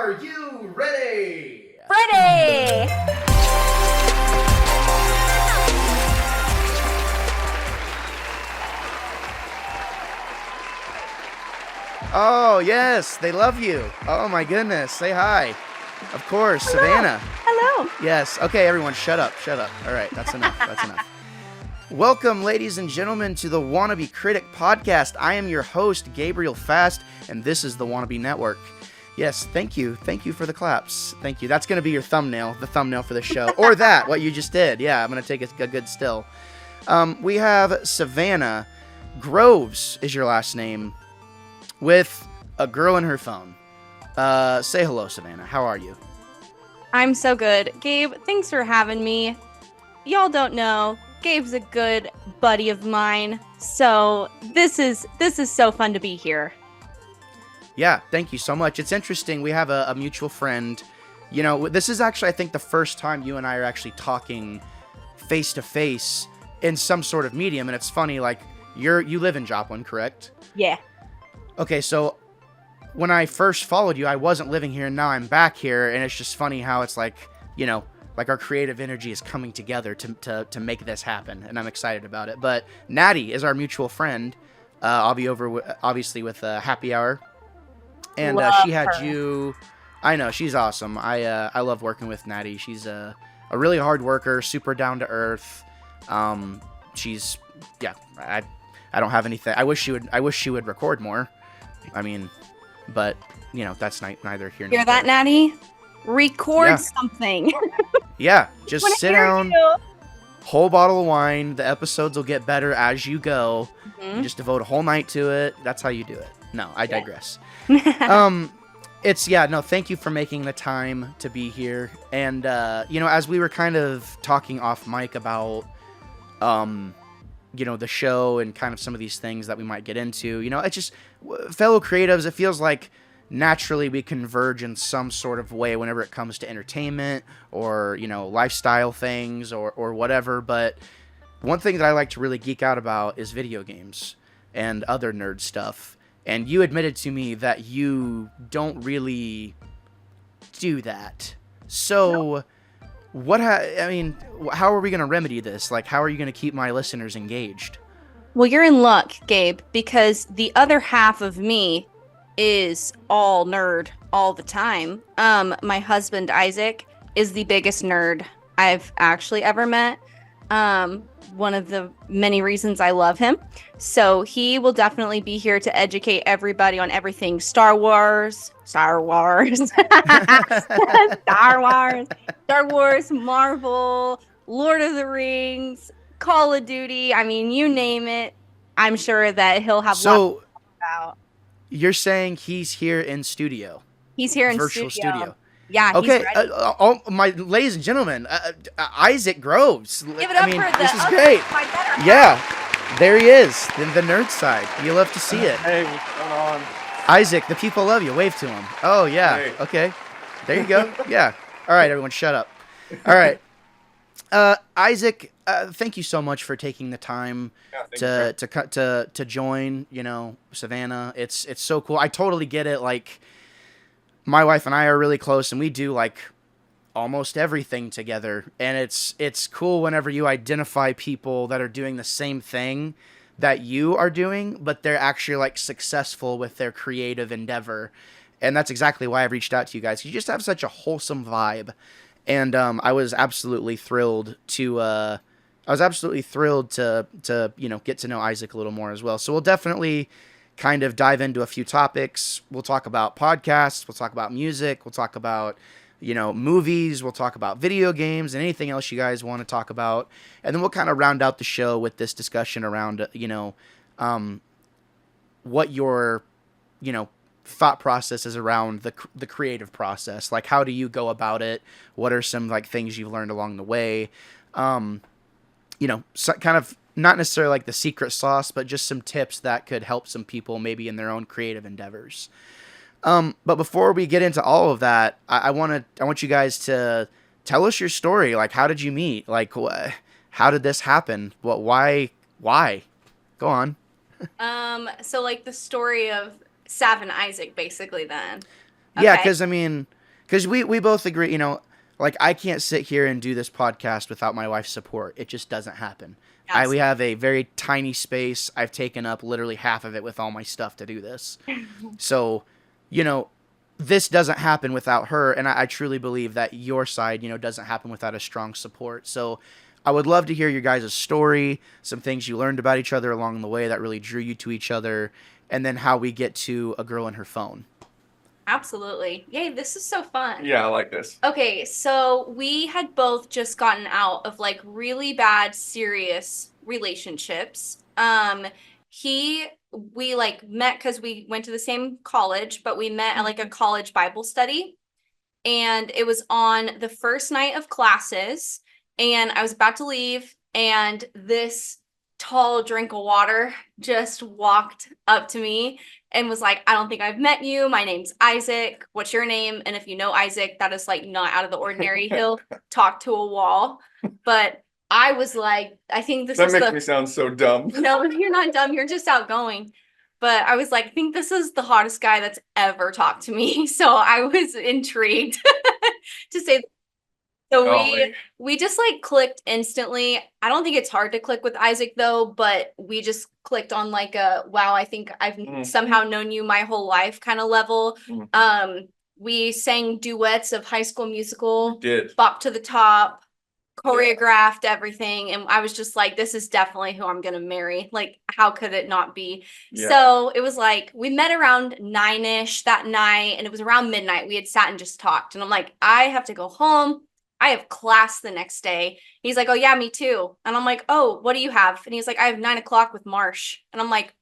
Are you ready? Ready! Oh, yes, they love you. Oh, my goodness. Say hi. Of course, Hello. Savannah. Hello. Yes. Okay, everyone, shut up. Shut up. All right, that's enough. That's enough. Welcome, ladies and gentlemen, to the Wannabe Critic podcast. I am your host, Gabriel Fast, and this is the Wannabe Network. Yes, thank you. Thank you for the claps. Thank you. That's going to be your thumbnail, the thumbnail for the show. Or that, what you just did. Yeah, I'm going to take a good still. We have Savannah Groves is your last name, with a girl in her phone. Say hello, Savannah. How are you? I'm so good. Gabe, thanks for having me. Y'all don't know, Gabe's a good buddy of mine, so this is so fun to be here. Yeah, thank you so much. It's interesting. We have a mutual friend. You know, this is actually, I think, the first time you and I are actually talking face to face in some sort of medium. And it's funny, like, you live in Joplin, correct? Yeah. Okay, so when I first followed you, I wasn't living here, and now I'm back here, and it's just funny how it's like, you know, like our creative energy is coming together to make this happen, and I'm excited about it. But Natty is our mutual friend. I'll be over, obviously, with Happy Hour. And she had her. you. I know, she's awesome. I love working with Natty. She's a really hard worker, super down to earth. She's, yeah, I don't have anything. I wish she would record more. I mean, but you know, that's neither here nor there. Hear that, Natty? Record something. Yeah, just sit down. You. Whole bottle of wine. The episodes will get better as you go. Mm-hmm. You just devote a whole night to it. That's how you do it. No, I digress. Thank you for making the time to be here. And, you know, as we were kind of talking off mic about, you know, the show and kind of some of these things that we might get into, you know, it's just, fellow creatives, it feels like naturally we converge in some sort of way whenever it comes to entertainment or, you know, lifestyle things or whatever. But one thing that I like to really geek out about is video games and other nerd stuff. And you admitted to me that you don't really do that. So, how are we going to remedy this? Like, how are you going to keep my listeners engaged? Well, you're in luck, Gabe, because the other half of me is all nerd all the time. My husband, Isaac, is the biggest nerd I've actually ever met. One of the many reasons I love him. So he will definitely be here to educate everybody on everything Star Wars, Star Wars, Marvel, Lord of the Rings, Call of Duty. I mean, you name it. I'm sure that he'll have lots to talk about. You're saying he's here in studio? He's here in virtual studio. Yeah. Okay. My ladies and gentlemen, Issac Groves. Give it up for this is great. Yeah, there he is, the nerd side. You love to see it. Hey, what's going on? Isaac, the people love you. Wave to him. Oh yeah. Hey. Okay. There you go. Yeah. All right, everyone, shut up. All right. Isaac, thank you so much for taking the time to join. You know, Savannah. It's so cool. I totally get it. Like, my wife and I are really close, and we do like almost everything together. And it's cool whenever you identify people that are doing the same thing that you are doing, but they're actually like successful with their creative endeavor. And that's exactly why I've reached out to you guys. You just have such a wholesome vibe. And I was absolutely thrilled to you know, get to know Isaac a little more as well. So we'll definitely kind of dive into a few topics. We'll talk about podcasts. We'll talk about music. We'll talk about, you know, movies. We'll talk about video games and anything else you guys want to talk about. And then we'll kind of round out the show with this discussion around, you know, what your, you know, thought process is around the creative process. Like, how do you go about it? What are some like things you've learned along the way? You know, so kind of not necessarily like the secret sauce, but just some tips that could help some people maybe in their own creative endeavors. But before we get into all of that, I want you guys to tell us your story. Like, how did you meet? Like, how did this happen? Why? Go on. So like the story of Sav and Isaac, basically, then. Yeah, Okay. because I mean, Because we both agree, you know, like I can't sit here and do this podcast without my wife's support. It just doesn't happen. Yes. We have a very tiny space. I've taken up literally half of it with all my stuff to do this. So, you know, this doesn't happen without her, and I truly believe that your side, you know, doesn't happen without a strong support. So I would love to hear your guys' story, some things you learned about each other along the way that really drew you to each other, and then how we get to A Girl and Her Phone. Absolutely. Yay, this is so fun. Yeah, I like this. Okay, so we had both just gotten out of like really bad, serious relationships. We like met because we went to the same college, but we met at like a college Bible study. And it was on the first night of classes, and I was about to leave, and this tall drink of water just walked up to me and was like, I don't think I've met you. My name's Isaac. What's your name? And if you know Isaac, that is like not out of the ordinary. He'll talk to a wall. But I was like, I think this That makes me sound so dumb. No, you're not dumb. You're just outgoing. But I was like, I think this is the hottest guy that's ever talked to me. So I was intrigued to say. So we just like clicked instantly. I don't think it's hard to click with Isaac though, but we just clicked on like a, wow, I think I've somehow known you my whole life kind of level. We sang duets of High School Musical, Bop to the Top, choreographed everything, and I was just like, this is definitely who I'm gonna marry. Like, how could it not be? So it was like we met around 9ish that night, and it was around midnight. We had sat and just talked, and I'm like, I have to go home. I have class the next day. He's like, oh yeah, me too. And I'm like, oh, what do you have? And he's like, I have 9 o'clock with Marsh. And I'm like,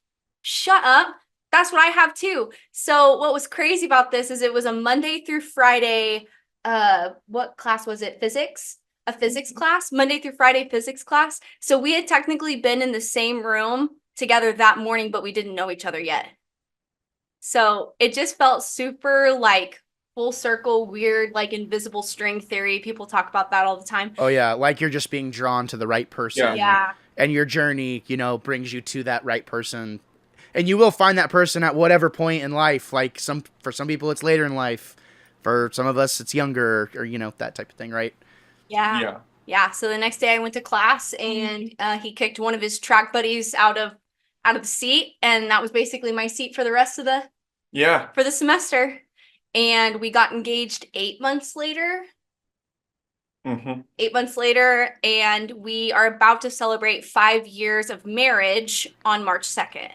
shut up. That's what I have too. So what was crazy about this is it was a Monday through Friday. What class was it? Physics? A physics class, Monday through Friday physics class. So we had technically been in the same room together that morning, but we didn't know each other yet. So it just felt super like full circle, weird, like invisible string theory. People talk about that all the time. Oh yeah, like you're just being drawn to the right person. Yeah. And your journey, you know, brings you to that right person. And you will find that person at whatever point in life. Like for some people it's later in life. For some of us it's younger, or you know, that type of thing, right? Yeah. So the next day I went to class, and he kicked one of his track buddies out of the seat, and that was basically my seat for the rest of the semester. And we got engaged 8 months later. 8 months later, and we are about to celebrate 5 years of marriage on March 2nd.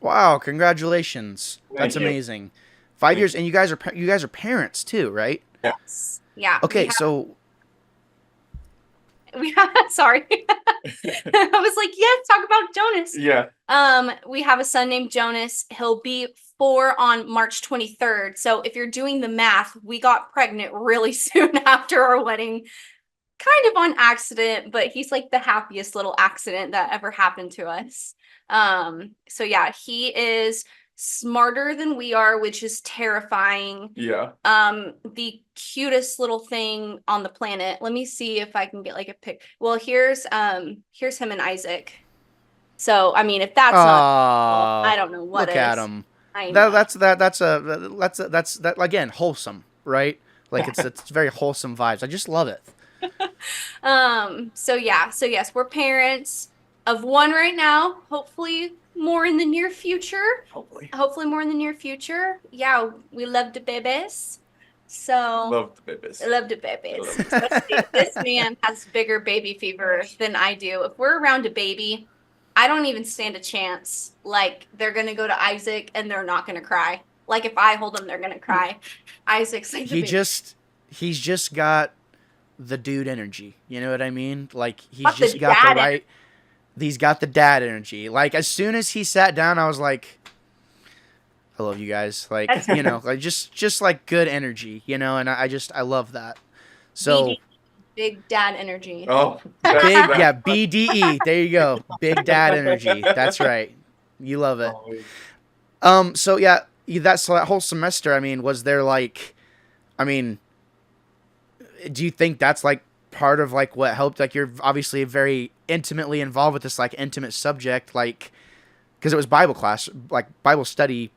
Wow, congratulations. That's amazing. 5 years, and you guys are parents too, right? Yes. Yeah. Okay, so sorry. I was like, yes, talk about Jonas. Yeah. We have a son named Jonas. He'll be 4 on March 23rd. So if you're doing the math, we got pregnant really soon after our wedding, kind of on accident, but he's like the happiest little accident that ever happened to us. So yeah, he is smarter than we are, which is terrifying. Yeah. The cutest little thing on the planet. Let me see if I can get like a pic. Well, here's him and Isaac. So I mean, if that's not, I don't know what. Look at him. I know. That's again wholesome, right? Like it's very wholesome vibes. I just love it. So yes, we're parents of one right now. Hopefully more in the near future. Hopefully more in the near future. Yeah, we love the babies. So love the babies. Especially this man has bigger baby fever than I do. If we're around a baby, I don't even stand a chance. Like, they're gonna go to Isaac and they're not gonna cry. Like, if I hold them, they're gonna cry. Isaac's like he's just got the dude energy. You know what I mean? Like, he's got the dad energy. Like, as soon as he sat down, I was like, I love you guys. Like, you know, like just like good energy, you know, and I love that. So big dad energy. Oh, BDE. There you go. Big dad energy. That's right. You love it. So yeah, that whole semester, I mean, was there like, I mean, do you think that's like part of like what helped? Like, you're obviously very intimately involved with this like intimate subject, like, because it was Bible class, like Bible study,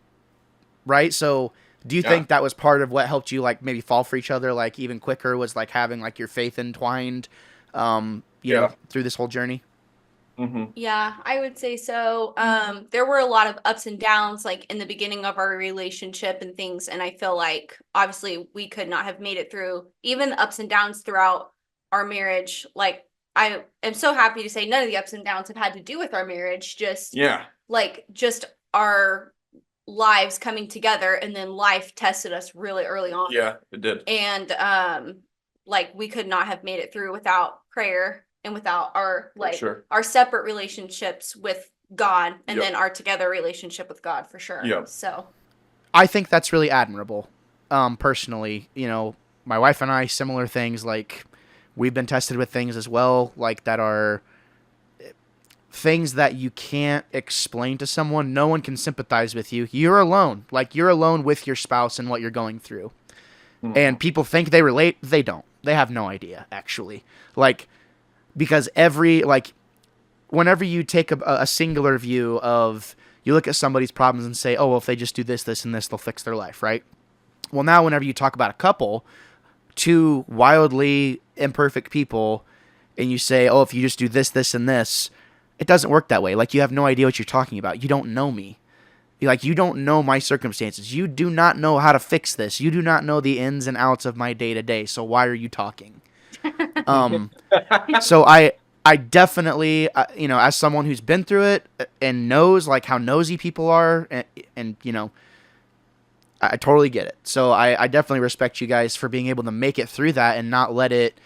right? So Do you think that was part of what helped you like maybe fall for each other like even quicker, was like having like your faith entwined, you know, through this whole journey? Mm-hmm. Yeah, I would say so. There were a lot of ups and downs like in the beginning of our relationship and things, and I feel like obviously we could not have made it through even the ups and downs throughout our marriage. Like I am so happy to say none of the ups and downs have had to do with our marriage, just just our lives coming together, and then life tested us really early on. Yeah, it did. And like we could not have made it through without prayer and without our our separate relationships with God, and then our together relationship with God for sure. Yeah. So I think that's really admirable. Personally, you know, my wife and I, similar things, like we've been tested with things as well, like that are things that you can't explain to someone. No one can sympathize with you. You're alone. Like you're alone with your spouse and what you're going through. Mm-hmm. And people think they relate. They don't. They have no idea, actually. Like, because whenever you take a singular view of, you look at somebody's problems and say, oh, well, if they just do this, this, and this, they'll fix their life, right? Well, now whenever you talk about a couple, two wildly imperfect people, and you say, oh, if you just do this, this, and this, it doesn't work that way. Like, you have no idea what you're talking about. You don't know me. Like, you don't know my circumstances. You do not know how to fix this. You do not know the ins and outs of my day-to-day, so why are you talking? So I definitely, you know, as someone who's been through it and knows, like, how nosy people are, and you know, I totally get it. So I definitely respect you guys for being able to make it through that and not let it...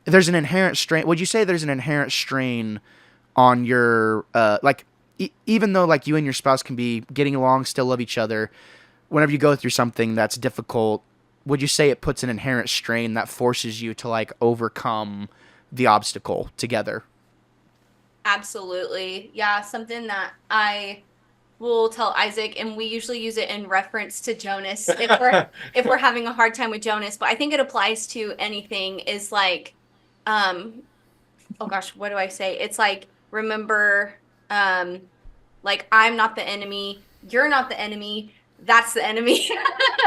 There's an inherent strain... Would you say there's an inherent strain on your... like, even though, like, you and your spouse can be getting along, still love each other, whenever you go through something that's difficult, would you say it puts an inherent strain that forces you to, like, overcome the obstacle together? Absolutely. Yeah, something that I will tell Isaac, and we usually use it in reference to Jonas if we're having a hard time with Jonas, but I think it applies to anything, is like, oh gosh, what do I say? It's like, remember, like, I'm not the enemy, you're not the enemy, that's the enemy.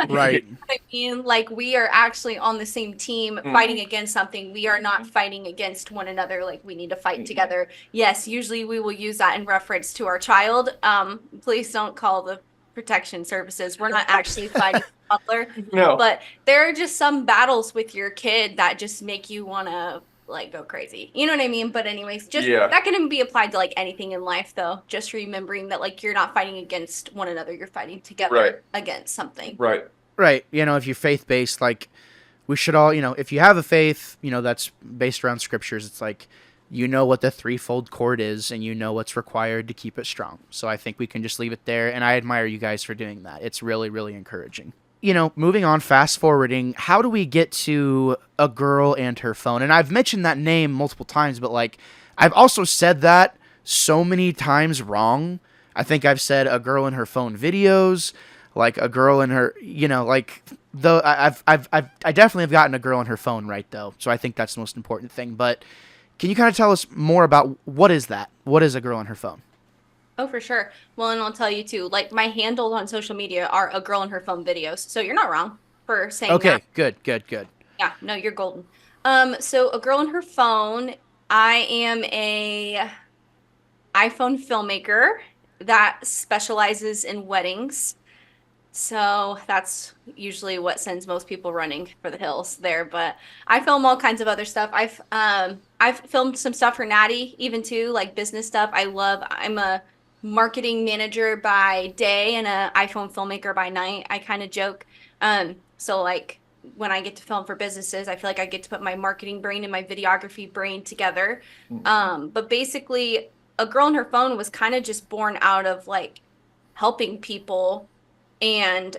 Right. I mean, like, we are actually on the same team fighting against something. We are not fighting against one another. Like, we need to fight together. Yes, usually we will use that in reference to our child. Please don't call the protection services. We're not actually fighting a toddler. No. But there are just some battles with your kid that just make you want to, like, go crazy. You know what I mean? But anyways, just that can be applied to, like, anything in life, though. Just remembering that, like, you're not fighting against one another. You're fighting together against something. Right. Right. You know, if you're faith-based, like, we should all, you know, if you have a faith, you know, that's based around scriptures, it's like, you know what the threefold cord is, and you know what's required to keep it strong. So I think we can just leave it there, and I admire you guys for doing that. It's really, really encouraging. You know, moving on, fast forwarding, how do we get to A Girl and Her Phone? And I've mentioned that name multiple times, but, like, I've also said that so many times wrong. I think I've said A Girl and Her Phone videos, like A Girl and Her, you know, like, though I definitely have gotten A Girl and Her Phone right, though. So I think that's the most important thing. But can you kind of tell us more about what is that? What is A Girl and Her Phone? Oh, for sure. Well, and I'll tell you too, like, my handles on social media are A Girl and Her Phone videos. So you're not wrong for saying that. Okay, good. Yeah, no, you're golden. So A Girl and Her Phone, I am a iPhone filmmaker that specializes in weddings. So that's usually what sends most people running for the hills there. But I film all kinds of other stuff. I've filmed some stuff for Natty, even too, like business stuff. I'm a marketing manager by day and a iPhone filmmaker by night. I kind of joke. So, like, when I get to film for businesses, I feel like I get to put my marketing brain and my videography brain together. But basically, A Girl and Her Phone was kind of just born out of, like, helping people. And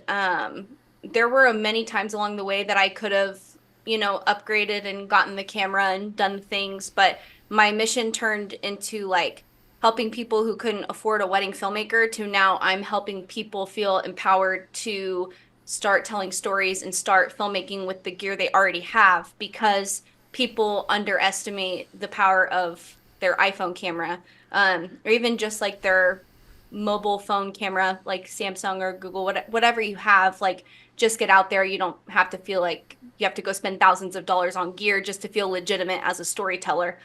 there were many times along the way that I could have, you know, upgraded and gotten the camera and done things. But my mission turned into, like, helping people who couldn't afford a wedding filmmaker to now I'm helping people feel empowered to start telling stories and start filmmaking with the gear they already have, because people underestimate the power of their iPhone camera, or even just like their mobile phone camera, like Samsung or Google, whatever you have. Like, just get out there. You don't have to feel like you have to go spend thousands of dollars on gear just to feel legitimate as a storyteller.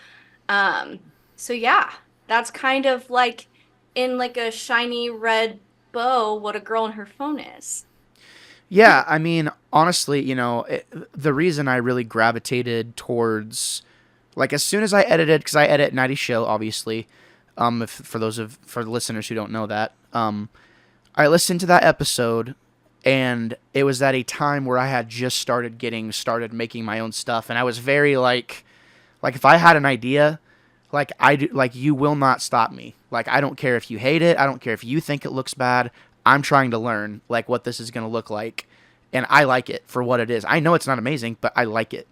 So yeah, that's kind of like in like a shiny red bow what a girl on her phone is. Yeah, I mean, honestly, the reason I really gravitated towards, like, as soon as I edited, because I edit Natty Show, obviously, for the listeners who don't know that, I listened to that episode, and it was at a time where I had just started making my own stuff, and I was very like if I had an idea, you will not stop me. Like, I don't care if you hate it, I don't care if you think it looks bad. I'm trying to learn, like, what this is going to look like, and I like it for what it is. I know it's not amazing, but I like it.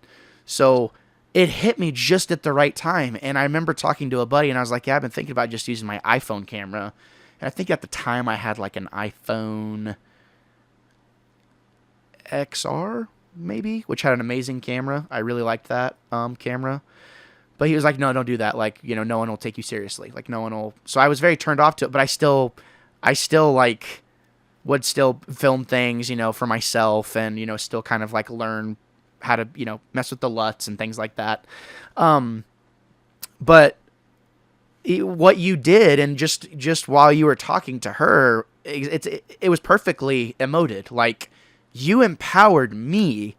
So it hit me just at the right time, and I remember talking to a buddy, and I was like, yeah, I've been thinking about just using my iPhone camera, and I think at the time I had, like, an iPhone XR, maybe, which had an amazing camera. I really liked that camera. But he was like, no, don't do that. Like, no one will take you seriously. Like, no one will. So I was very turned off to it, but I still like would still film things, for myself, and, still kind of like learn how to, mess with the LUTs and things like that. But what you did, and just while you were talking to her, it was perfectly emoted. Like, you empowered me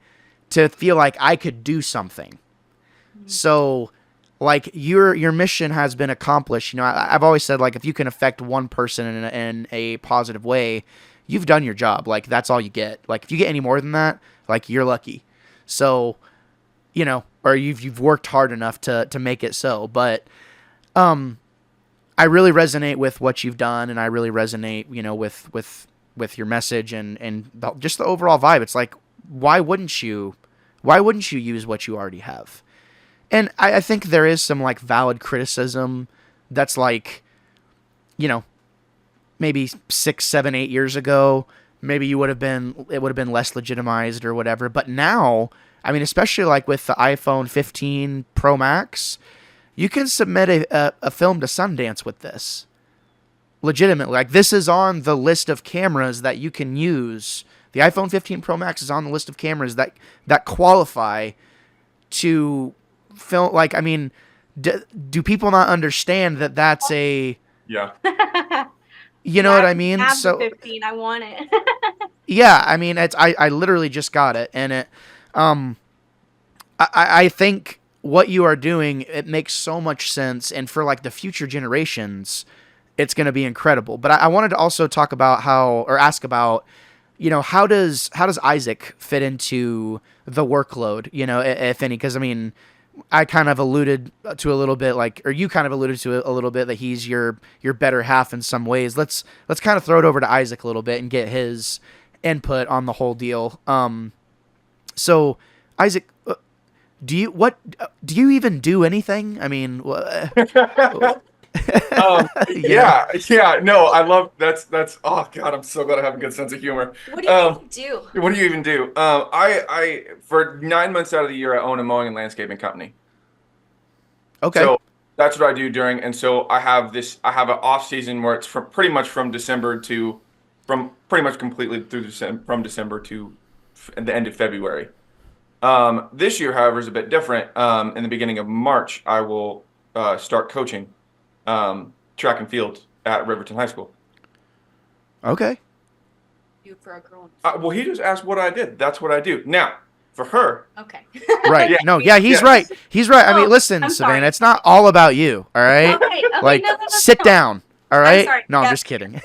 to feel like I could do something. Mm-hmm. So, like, your mission has been accomplished. I've always said, like, if you can affect one person in a positive way, you've done your job. Like, that's all you get. Like, if you get any more than that, like, you're lucky. So, or you've worked hard enough to make it so. But I really resonate with what you've done, and I really resonate, with your message and just the overall vibe. It's like, why wouldn't you use what you already have? And I think there is some, like, valid criticism that's like, maybe 6, 7, 8 years ago, maybe it would have been less legitimized or whatever. But now, I mean, especially like with the iPhone 15 Pro Max, you can submit a film to Sundance with this. Legitimately. Like, this is on the list of cameras that you can use. The iPhone 15 Pro Max is on the list of cameras that qualify to film. Like, I mean, do people not understand that that's a... Yeah. You know what I mean? I have the 15. I want it. Yeah, I mean, I literally just got it, and it... I think what you are doing, it makes so much sense, and for, like, the future generations, it's going to be incredible. But I wanted to also talk about ask about, how does Issac fit into the workload, if any? Because, I mean, I kind of alluded to a little bit, or you kind of alluded to a little bit, that he's your better half in some ways. Let's kind of throw it over to Issac a little bit and get his input on the whole deal. So Issac, do you even do anything? I mean, yeah, no, I love that's oh god, I'm so glad I have a good sense of humor. What do you even do? What do you even do? I for 9 months out of the year I own a mowing and landscaping company. Okay. So that's what I do during, and so I have an off season where it's from pretty much completely through from December to the end of February. This year, however, is a bit different. In the beginning of March, I will start coaching track and field at Riverton High School. Okay. You for a girl. Well, he just asked what I did. That's what I do. Now, for her. Okay. Right. Yeah. No. Yeah. He's right. He's right. I mean, listen, Savannah. It's not all about you. All right. Okay, like, no. sit down. All right. I'm sorry. No, I'm just kidding.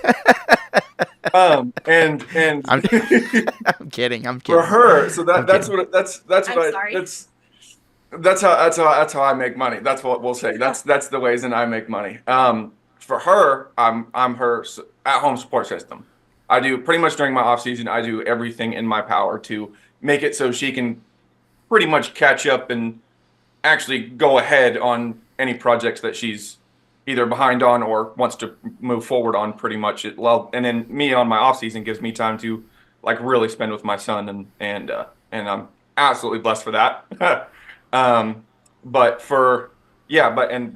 And I'm kidding. For her, so that's how I make money. That's what we'll say. That's the ways that I make money. For her, I'm her at-home support system. I do pretty much during my off season. I do everything in my power to make it so she can pretty much catch up and actually go ahead on any projects that she's either behind on or wants to move forward on. Pretty much it. Well, and then me on my off season gives me time to like really spend with my son, and I'm absolutely blessed for that. And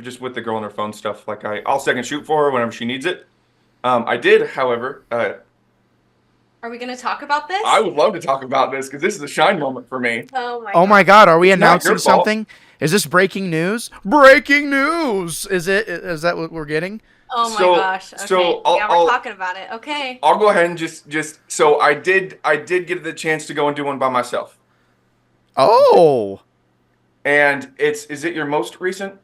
just with the girl on her phone stuff, like I'll second shoot for her whenever she needs it. I did, however. Are we going to talk about this? I would love to talk about this because this is a shine moment for me. Oh my God, are we It's not announcing your fault. something? Is this breaking news? Breaking news! Is that what we're getting? Oh my So- gosh. Okay. so yeah, we're I'll- talking about it. Okay. I'll go ahead and just so I did get the chance to go and do one by myself. Oh. And is it your most recent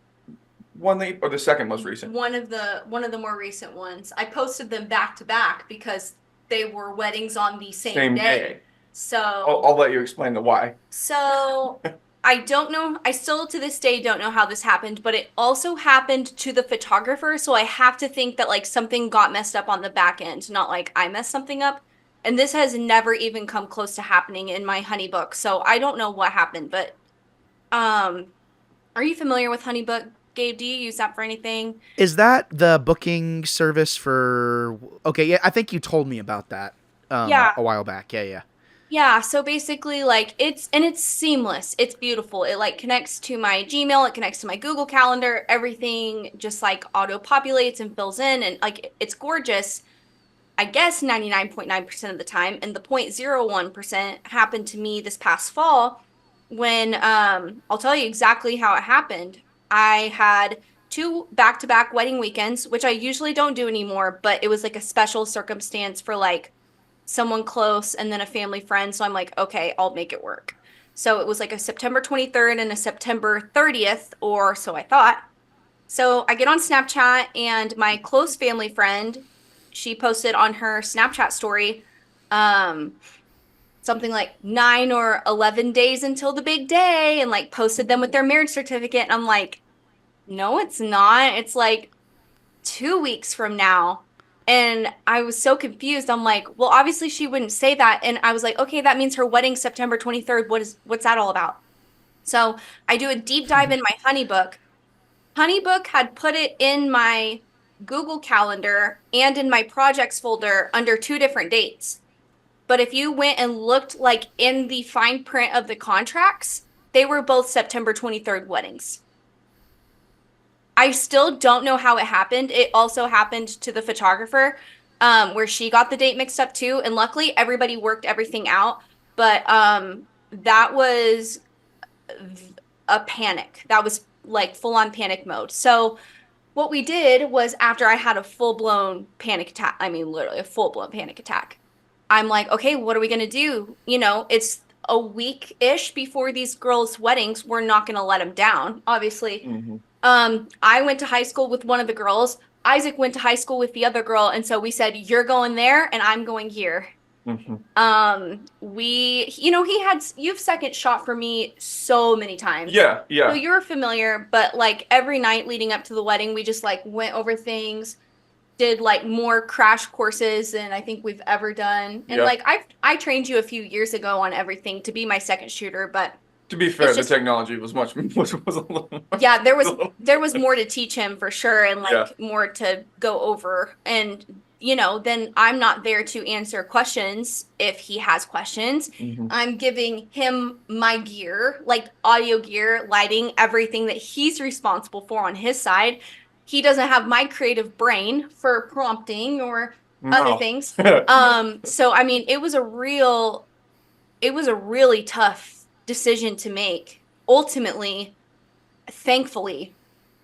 one or the second most recent? One of the more recent ones. I posted them back to back because they were weddings on the same day. So I'll let you explain the why. So I don't know. I still to this day don't know how this happened, but it also happened to the photographer. So I have to think that like something got messed up on the back end, not like I messed something up. And this has never even come close to happening in my Honeybook. So I don't know what happened, but are you familiar with Honeybook, Gabe? Do you use that for anything? Is that the booking service for... Okay, yeah, I think you told me about that Yeah. a while back. Yeah. Yeah, so basically like it's seamless. It's beautiful. It like connects to my Gmail, it connects to my Google Calendar, everything just like auto populates and fills in and like it's gorgeous. I guess 99.9% of the time, and the 0.01% happened to me this past fall when I'll tell you exactly how it happened. I had 2 back-to-back wedding weekends, which I usually don't do anymore, but it was like a special circumstance for like someone close and then a family friend. So I'm like, okay, I'll make it work. So it was like a September 23rd and a September 30th, or so I thought. So I get on Snapchat and my close family friend, she posted on her Snapchat story, something like 9 or 11 days until the big day, and like posted them with their marriage certificate. And I'm like, no, it's not. It's like 2 weeks from now. And I was so confused. I'm like, well, obviously she wouldn't say that. And I was like, okay, that means her wedding's September 23rd. What's that all about? So I do a deep dive in my Honeybook. Honeybook had put it in my Google Calendar and in my projects folder under 2 different dates. But if you went and looked like in the fine print of the contracts, they were both September 23rd weddings. I still don't know how it happened. It also happened to the photographer, where she got the date mixed up too. And luckily everybody worked everything out. But that was a panic. That was like full on panic mode. So what we did was after I had a full-blown panic attack, I mean, literally a full-blown panic attack, I'm like, okay, what are we going to do? You know, it's a week-ish before these girls' weddings. We're not going to let them down, obviously. Mm-hmm. I went to high school with one of the girls. Isaac went to high school with the other girl. And so we said, you're going there and I'm going here. Mm-hmm. You've second shot for me so many times. Yeah. So you're familiar, but like every night leading up to the wedding, we just like went over things, did like more crash courses than I think we've ever done. And like I trained you a few years ago on everything to be my second shooter, but to be fair, the technology was was a little more. Yeah, there was more to teach him for sure, and like more to go over. And you know, then I'm not there to answer questions if he has questions. Mm-hmm. I'm giving him my gear, like audio gear, lighting, everything that he's responsible for on his side. He doesn't have my creative brain for prompting or other things. So I mean, it was a really tough decision to make. Ultimately, thankfully,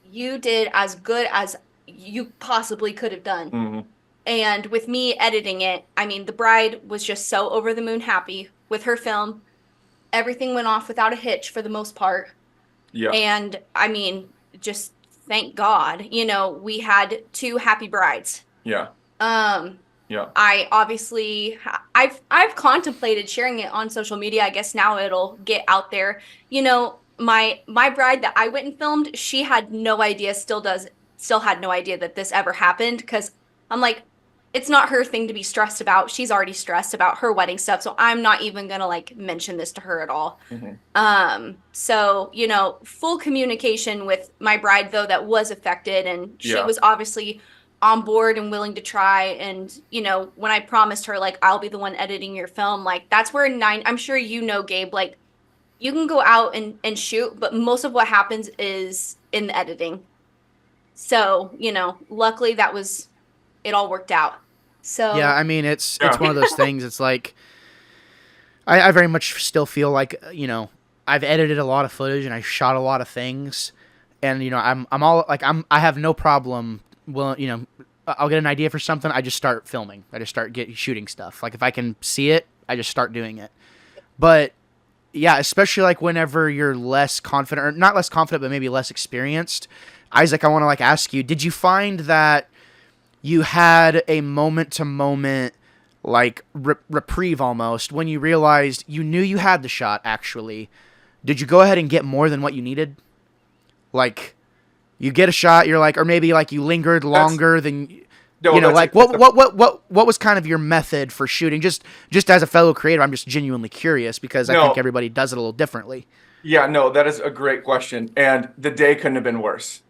you did as good as you possibly could have done. Mm-hmm. And with me editing it, I mean, the bride was just so over the moon happy with her film. Everything went off without a hitch for the most part. Yeah. And I mean, just thank God, you know, we had 2 happy brides. Yeah. Yeah. I obviously, I've contemplated sharing it on social media. I guess now it'll get out there. You know, my bride that I went and filmed, she had no idea, still had no idea that this ever happened, because I'm like, it's not her thing to be stressed about. She's already stressed about her wedding stuff, so I'm not even gonna like mention this to her at all. Mm-hmm. So, you know, full communication with my bride though that was affected, and she was obviously on board and willing to try. And you know, when I promised her like I'll be the one editing your film, like that's where I'm sure you know, Gabe, like you can go out and shoot, but most of what happens is in the editing. So, you know, luckily it all worked out. So yeah, I mean, it's one of those things. It's like I very much still feel like, I've edited a lot of footage and I shot a lot of things, and I'm all like I have no problem. Well, I'll get an idea for something, I just start filming. I just start shooting stuff. Like if I can see it, I just start doing it. But yeah, especially like whenever you're less confident, or not less confident, but maybe less experienced. Isaac, I want to ask you, did you find that you had a moment to moment reprieve almost when you realized you knew you had the shot actually? Did you go ahead and get more than what you needed? Like you get a shot, you're like, or maybe like you lingered longer than what was kind of your method for shooting? Just as a fellow creator, I'm just genuinely curious because I think everybody does it a little differently. Yeah, no, that is a great question, and the day couldn't have been worse.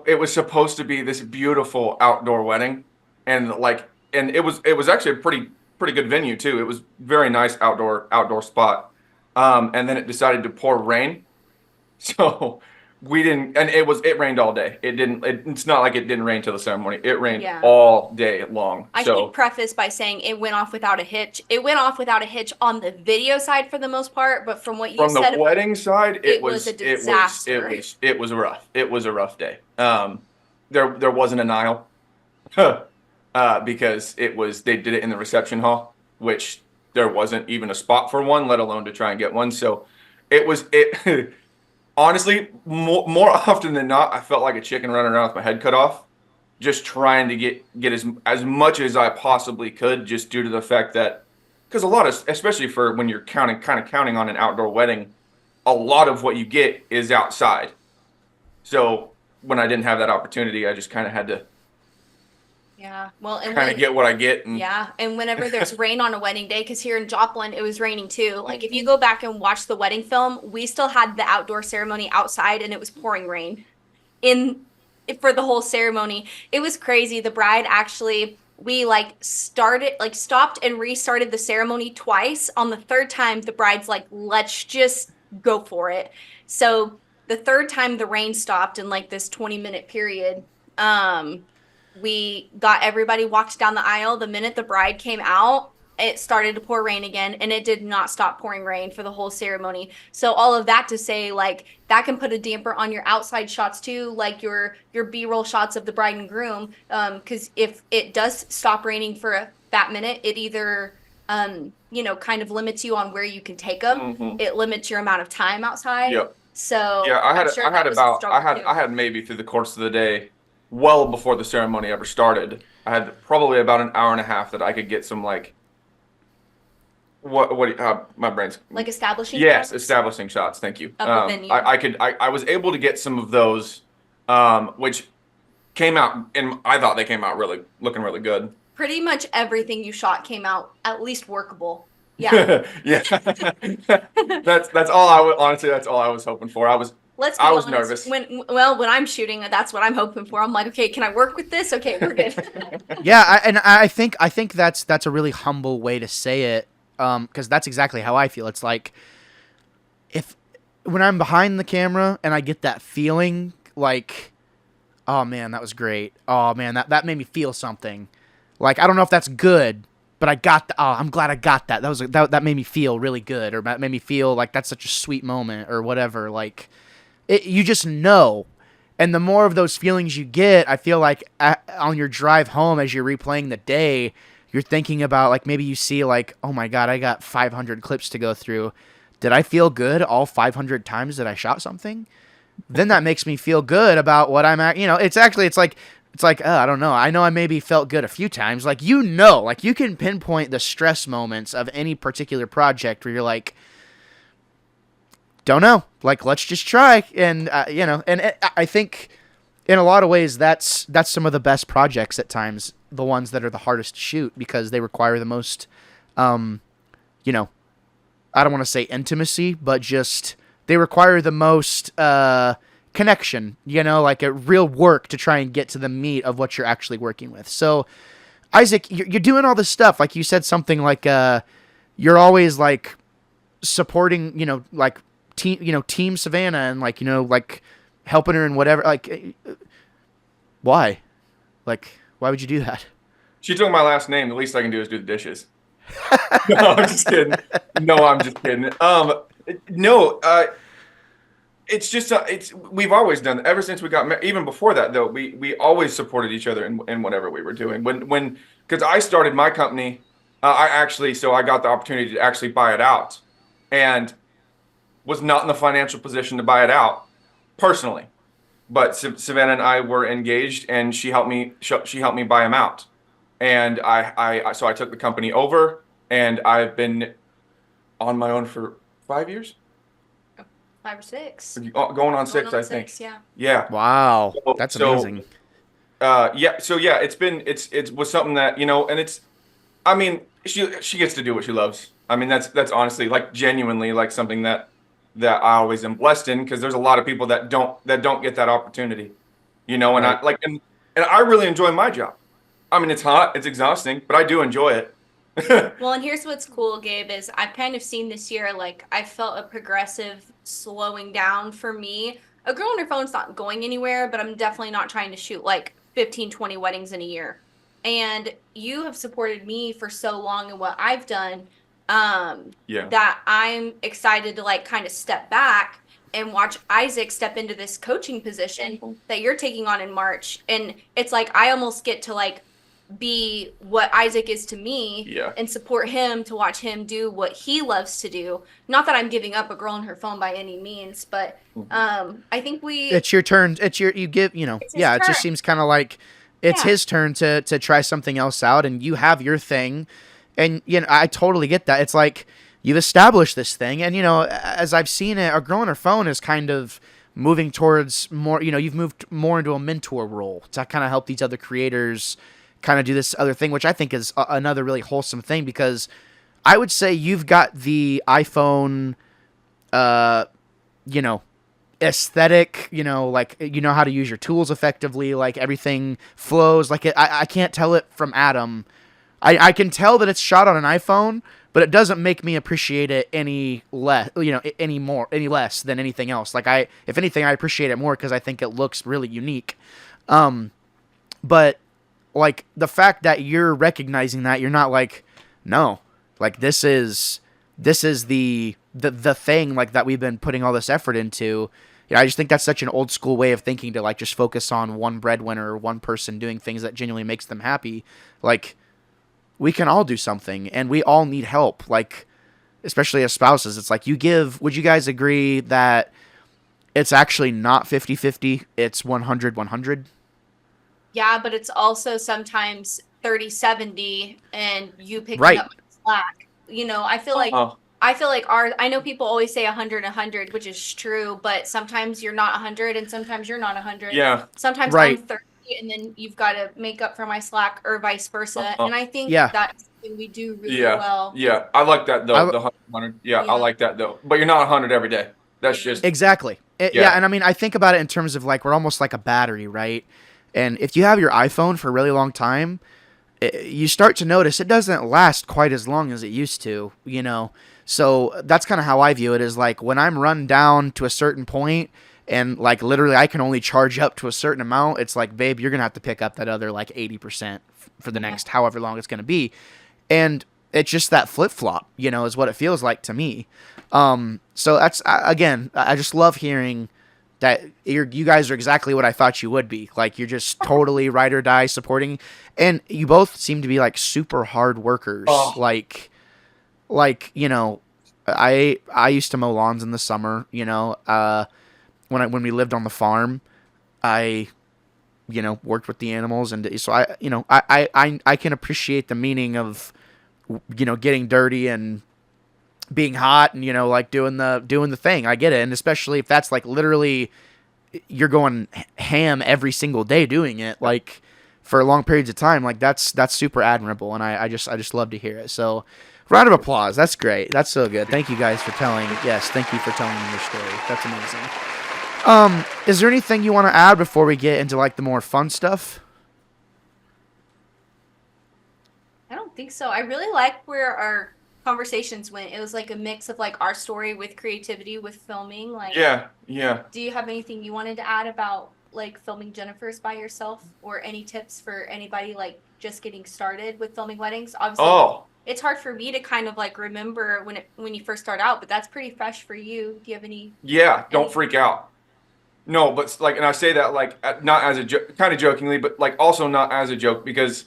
It was supposed to be this beautiful outdoor wedding, and it was actually a pretty good venue too. It was very nice outdoor spot, and then it decided to pour rain, so we didn't. And it rained all day. It's not like it didn't rain till the ceremony. It rained all day long. I should preface by saying it went off without a hitch. It went off without a hitch on the video side for the most part, but from what you said, from the wedding side, it was a disaster. It was rough. It was a rough day. There wasn't an aisle because they did it in the reception hall, which there wasn't even a spot for one, let alone to try and get one. So it honestly, more often than not, I felt like a chicken running around with my head cut off, just trying to get as much as I possibly could, just due to the fact that, because a lot of, especially for when you're counting on an outdoor wedding, a lot of what you get is outside. So when I didn't have that opportunity, I just kind of had to kind of get what I get. And whenever there's rain on a wedding day, because here in Joplin it was raining too. Like if you go back and watch the wedding film, we still had the outdoor ceremony outside, and it was pouring rain for the whole ceremony. It was crazy. The bride actually, we stopped and restarted the ceremony twice. On the third time, the bride's like, let's just go for it. So the third time the rain stopped in this 20-minute period, we got everybody walked down the aisle. The minute the bride came out, it started to pour rain again, and it did not stop pouring rain for the whole ceremony. So all of that to say, that can put a damper on your outside shots too, like your B-roll shots of the bride and groom. Because if it does stop raining for that minute, it either kind of limits you on where you can take them. Mm-hmm. It limits your amount of time outside. Yep. So yeah, I had maybe through the course of the day, well before the ceremony ever started, I had probably about an hour and a half that I could get some my brain's establishing shots? Establishing shots. Thank you. I was able to get some of those, which came out, and I thought they came out looking really good. Pretty much everything you shot came out at least workable. Yeah. Yeah. that's all honestly, that's all I was hoping for. I was nervous. When I'm shooting, that's what I'm hoping for. I'm like, okay, can I work with this? Okay, we're good. Yeah, I think that's a really humble way to say it, because that's exactly how I feel. It's like, when I'm behind the camera and I get that feeling, like, oh man, that was great. Oh man, that made me feel something. Like, I don't know if that's good, but I'm glad I got that. That made me feel really good, or that made me feel like that's such a sweet moment, or whatever. Like, you just know. And the more of those feelings you get, I feel like on your drive home, as you're replaying the day, you're thinking about, maybe you see, oh my God, I got 500 clips to go through. Did I feel good all 500 times that I shot something? Then that makes me feel good about what I'm at. It's like, I don't know. I know I maybe felt good a few times. You can pinpoint the stress moments of any particular project where you're like, don't know. Let's just try. And, and I think in a lot of ways, that's some of the best projects at times, the ones that are the hardest to shoot, because they require the most, I don't want to say intimacy, but just they require the most connection, a real work to try and get to the meat of what you're actually working with. So, Isaac, you're doing all this stuff. Like you said something like you're always supporting, Team Savannah, and helping her in whatever. Why? Why would you do that? She took my last name. The least I can do is do the dishes. No, I'm just kidding. No, I'm just kidding. No, it's just we've always done ever since we got married. Even before that, though, we always supported each other in whatever we were doing. When because I started my company, I got the opportunity to actually buy it out, and was not in the financial position to buy it out personally. But Savannah and I were engaged, and she helped me buy him out, and so I took the company over, and I've been on my own for 5 years. 5 or 6. Going on 6, I think. 6, yeah. Yeah. Wow, that's amazing. Yeah. So yeah, it was something that, and it's, I mean, she gets to do what she loves. I mean, that's honestly, like, genuinely, like, something that I always am blessed in, because there's a lot of people that don't get that opportunity, and Right. I like, and I really enjoy my job. I mean, it's hot, it's exhausting, but I do enjoy it. Well, and here's what's cool, Gabe, is I've kind of seen this year, like, I felt a progressive slowing down for me. A girl on her phone's not going anywhere, but I'm definitely not trying to shoot like 15, 20 weddings in a year. And you have supported me for so long in what I've done, Yeah. that I'm excited to like kind of step back and watch Issac step into this coaching position that you're taking on in March. And it's like I almost get to like be what Issac is to me, Yeah. and support him to watch him do what he loves to do. Not that I'm giving up a girl on her phone by any means, but I think It's your turn. It's your you give It's his yeah. It turn. just seems kind of like it's Yeah. his turn to try something else out, and you have your thing, and I totally get that. It's like you've established this thing, and as I've seen it, a girl on her phone is kind of moving towards more. You've moved more into a mentor role to kind of help these other creators kind of do this other thing, which I think is another really wholesome thing, because I would say you've got the iPhone, aesthetic, like how to use your tools effectively, like everything flows like it. I can't tell it from Adam. I can tell that it's shot on an iPhone, but it doesn't make me appreciate it any less, any less than anything else. Like if anything, I appreciate it more because I think it looks really unique. But like the fact that you're recognizing that, you're not like, no, like this is the thing, like, that we've been putting all this effort into. I just think that's such an old school way of thinking, to like just focus on one breadwinner or one person doing things that genuinely makes them happy. Like, we can all do something, and we all need help. Like, especially as spouses, it's like would you guys agree that it's actually not 50-50, it's 100-100? Yeah, but it's also sometimes 30-70, and you picking Right. up slack. I feel like I know people always say 100-100, which is true, but sometimes you're not 100 and sometimes you're not 100. Yeah. Sometimes Right. I'm 30 and then you've got to make up for my slack, or vice versa. And I think Yeah. that's something we do really Yeah. well. Yeah. I like that, though. I- The 100. Yeah, Yeah. I like that, though. But you're not 100 every day. That's just Exactly. Yeah. Yeah, and I mean, I think about it in terms of like we're almost like a battery, right? And if you have your iPhone for a really long time, you start to notice it doesn't last quite as long as it used to, So that's kind of how I view it, is like when I'm run down to a certain point and like literally I can only charge up to a certain amount, it's like, babe, you're going to have to pick up that other like 80% for the next however long it's going to be. And it's just that flip-flop, is what it feels like to me. So that's, again, I just love hearing that you guys are exactly what I thought you would be. Like, you're just totally ride or die supporting, and you both seem to be like super hard workers. Oh. Like I used to mow lawns in the summer. When we lived on the farm, I worked with the animals, and so I can appreciate the meaning of getting dirty and being hot and like doing the thing. I get it, and especially if that's like literally you're going ham every single day doing it, like for long periods of time, like that's super admirable, and I just love to hear it. So round of applause. That's great. That's so good. Thank you guys for telling. Yes, thank you for telling me your story. That's amazing. Is there anything you want to add before we get into like the more fun stuff? I don't think so. I really like where our conversations went. It was like a mix of like our story with creativity with filming. Like, Yeah. do you have anything you wanted to add about like filming Jennifer's by yourself, or any tips for anybody like just getting started with filming weddings. Obviously, it's hard for me to kind of like remember when you first start out, but that's pretty fresh for you. Do you have any? Yeah, don't freak out. No, but like, and I say that like not as a kind of jokingly, but like also not as a joke because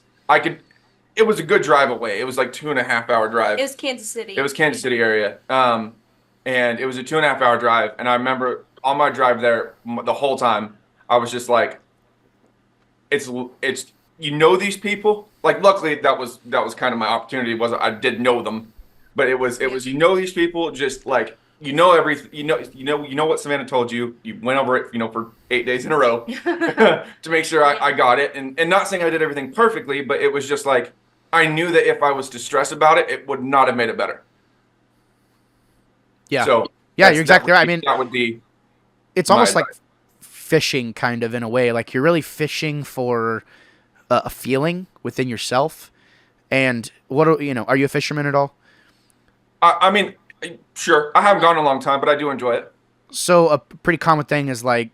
it was a good drive away. It was like 2.5 hour drive. It was Kansas City. It was Kansas City area. And it was a 2.5 hour drive. And I remember on my drive there the whole time, I was just like, it's these people. Like, luckily that was kind of my opportunity. I did know them, but it was these people just like, everything, what Savannah told you. You went over it, for 8 days in a row to make sure I got it. And not saying I did everything perfectly, but it was just like, I knew that if I was to stress about it, it would not have made it better. Yeah. So yeah, you're exactly right. I mean, that would be. It's almost like fishing, kind of, in a way. Like, you're really fishing for a feeling within yourself. And are you a fisherman at all? I mean, sure. I haven't gone in a long time, but I do enjoy it. So a pretty common thing is like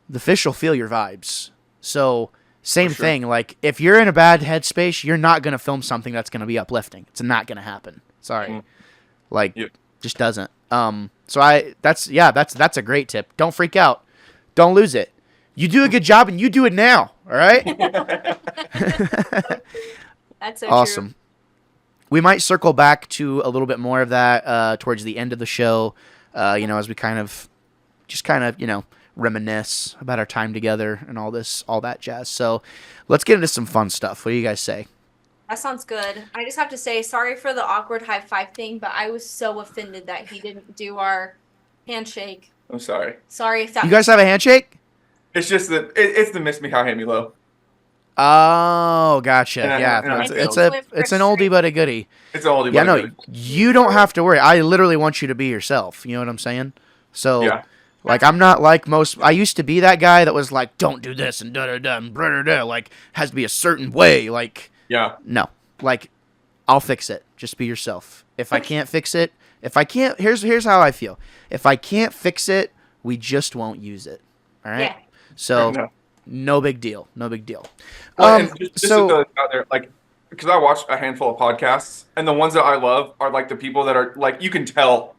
the fish will feel your vibes. So same thing. Like, if you're in a bad headspace, you're not going to film something that's going to be uplifting. It's not going to happen. Sorry. Just doesn't. That's a great tip. Don't freak out. Don't lose it. You do a good job and you do it now. All right. That's so awesome. True. We might circle back to a little bit more of that towards the end of the show. As we kind of reminisce about our time together and all that jazz. So let's get into some fun stuff. What do you guys say? That sounds good. I just have to say, sorry for the awkward high five thing, but I was so offended that he didn't do our handshake. I'm sorry. Sorry if that. You guys have a handshake? It's just that it's the miss me high, hit me low. Oh, gotcha. It's an oldie but a goodie. It's an oldie but a goodie. You don't have to worry. I literally want you to be yourself. You know what I'm saying? So, like, I'm not like most. I used to be that guy that was like, don't do this and da-da-da and da-da-da. Like, has to be a certain way. Like, no. Like, I'll fix it. Just be yourself. If I can't fix it, here's how I feel. If I can't fix it, we just won't use it. All right? Yeah. So, no big deal. No big deal. Well, just to throw this out there, like, because I watch a handful of podcasts, and the ones that I love are like the people that are like, you can tell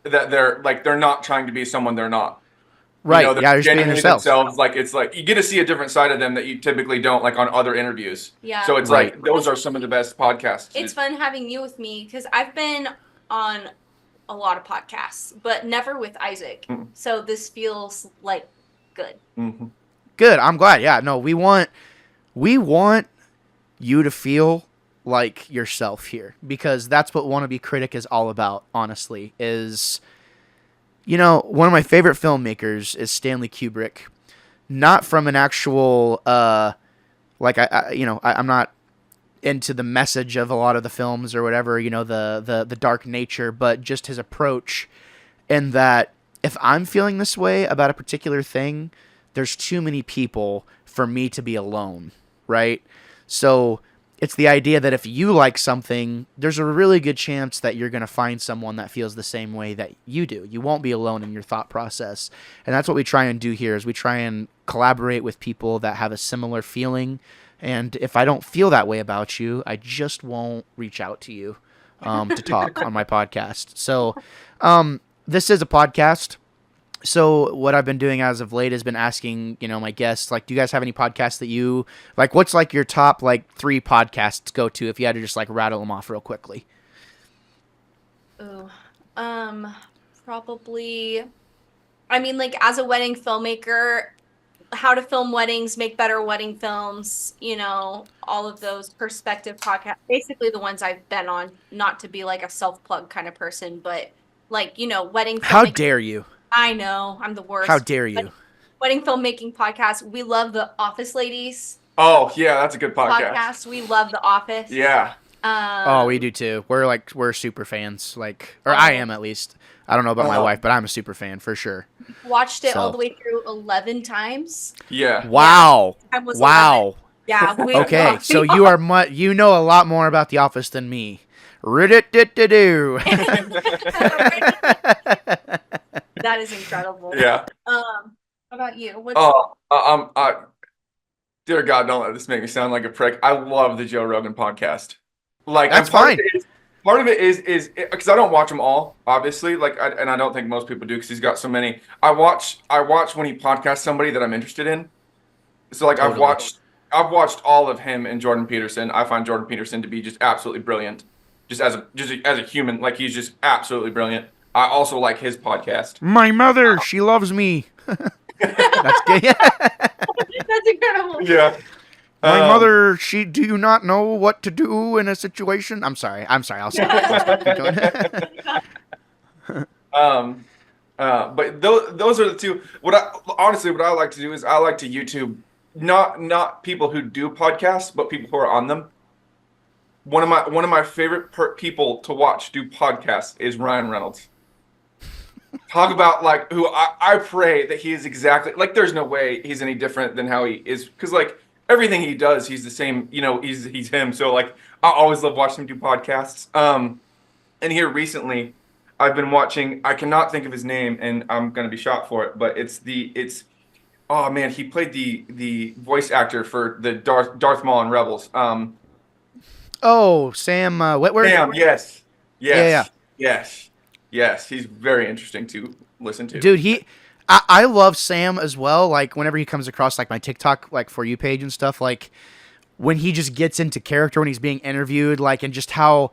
that they're not trying to be someone they're not. Right. They're just being themselves. Like, it's like you get to see a different side of them that you typically don't, like, on other interviews. Yeah. So it's like those are some of the best podcasts. It's fun having you with me because I've been on a lot of podcasts, but never with Isaac. Mm-hmm. So this feels like good. Mm-hmm. Good. I'm glad. Yeah. No, we want you to feel like yourself here, because that's what Wannabe Critic is all about, honestly, is, one of my favorite filmmakers is Stanley Kubrick, not from an actual, I'm not into the message of a lot of the films or whatever, the dark nature, but just his approach, and that if I'm feeling this way about a particular thing, there's too many people for me to be alone, right? So it's the idea that if you like something, there's a really good chance that you're going to find someone that feels the same way that you do. You won't be alone in your thought process. And that's what we try and do here, is we try and collaborate with people that have a similar feeling. And if I don't feel that way about you, I just won't reach out to you to talk on my podcast. So this is a podcast. So what I've been doing as of late has been asking, my guests, like, do you guys have any podcasts that you like? What's like your top 3 podcasts go to if you had to just rattle them off real quickly? Oh, probably. I mean, as a wedding filmmaker, how to film weddings, make better wedding films, all of those perspective podcasts, basically the ones I've been on, not to be a self-plug kind of person, but wedding. How dare you? I know, I'm the worst. How dare you? Wedding filmmaking podcast. We love the Office Ladies. Oh yeah, that's a good podcast. We love the Office. Yeah. We do too. We're super fans. I am, at least. I don't know about my wife, but I'm a super fan for sure. Watched it all the way through 11 times. Yeah. Wow. Wow. 11. Yeah. Okay, so you are you know a lot more about The Office than me. Rid-it-dit-to-do. That is incredible. Yeah. How about you? Dear God, don't let this make me sound like a prick. I love the Joe Rogan podcast. Like, That's and fine. Part of it is because I don't watch them all, obviously. Like, and I don't think most people do because he's got so many. I watch when he podcasts somebody that I'm interested in. So like, Totally. I've watched all of him and Jordan Peterson. I find Jordan Peterson to be just absolutely brilliant, just as a human. Like, he's just absolutely brilliant. I also like his podcast. My mother, she loves me. That's gay. That's incredible. Yeah. My mother, she do you not know what to do in a situation? I'm sorry. I'll stop. Keep going. But those are the two. What I like to do is I like to YouTube not people who do podcasts, but people who are on them. One of my favorite people to watch do podcasts is Ryan Reynolds. Talk about like who I pray that he is exactly like. There's no way he's any different than how he is because like everything he does, he's the same. You know, he's him. So like I always love watching him do podcasts. And here recently, I've been watching. I cannot think of his name, and I'm gonna be shot for it. But it's oh man, he played the voice actor for the Darth Maul in Rebels. Oh, Sam Witwer? Sam, yes. Yeah. Yes, he's very interesting to listen to. Dude, I love Sam as well. Like, whenever he comes across, like, my TikTok, like, For You page and stuff, like, when he just gets into character when he's being interviewed, like, and just how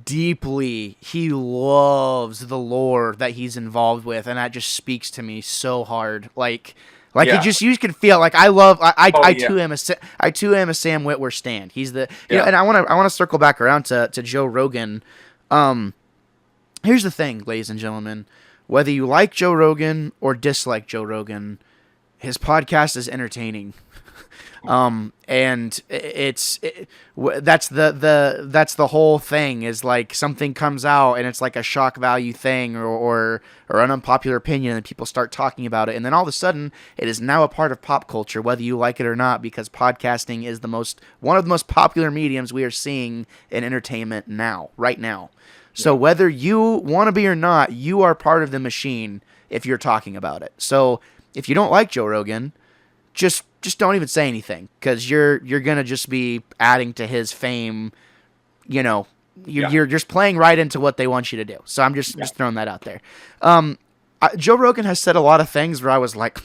deeply he loves the lore that he's involved with, and that just speaks to me so hard. Like Yeah. you can feel like I love I yeah. too am a Sam Witwer stan. He's the you know, and I want to circle back around to Joe Rogan. Here's the thing, ladies and gentlemen, whether you like Joe Rogan or dislike Joe Rogan, his podcast is entertaining. And that's the whole thing is like something comes out and it's like a shock value thing or an unpopular opinion and people start talking about it. And then all of a sudden it is now a part of pop culture, whether you like it or not, because podcasting is one of the most popular mediums we are seeing in entertainment right now. So whether you want to be or not, you are part of the machine if you're talking about it. So if you don't like Joe Rogan, just don't even say anything because you're gonna just be adding to his fame. You know, you're just playing right into what they want you to do. So I'm just throwing that out there. Joe Rogan has said a lot of things where I was like,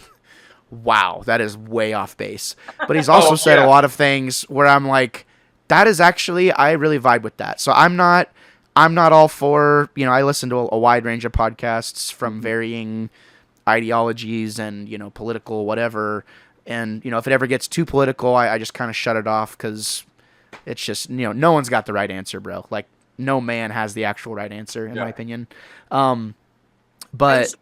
wow, that is way off base. But he's also said a lot of things where I'm like, that is actually, I really vibe with that. So I'm not all for, you know, I listen to a wide range of podcasts from varying ideologies and, you know, political whatever. And, you know, if it ever gets too political, I just kind of shut it off because it's just, you know, no one's got the right answer, bro. Like, no man has the actual right answer, in my opinion. But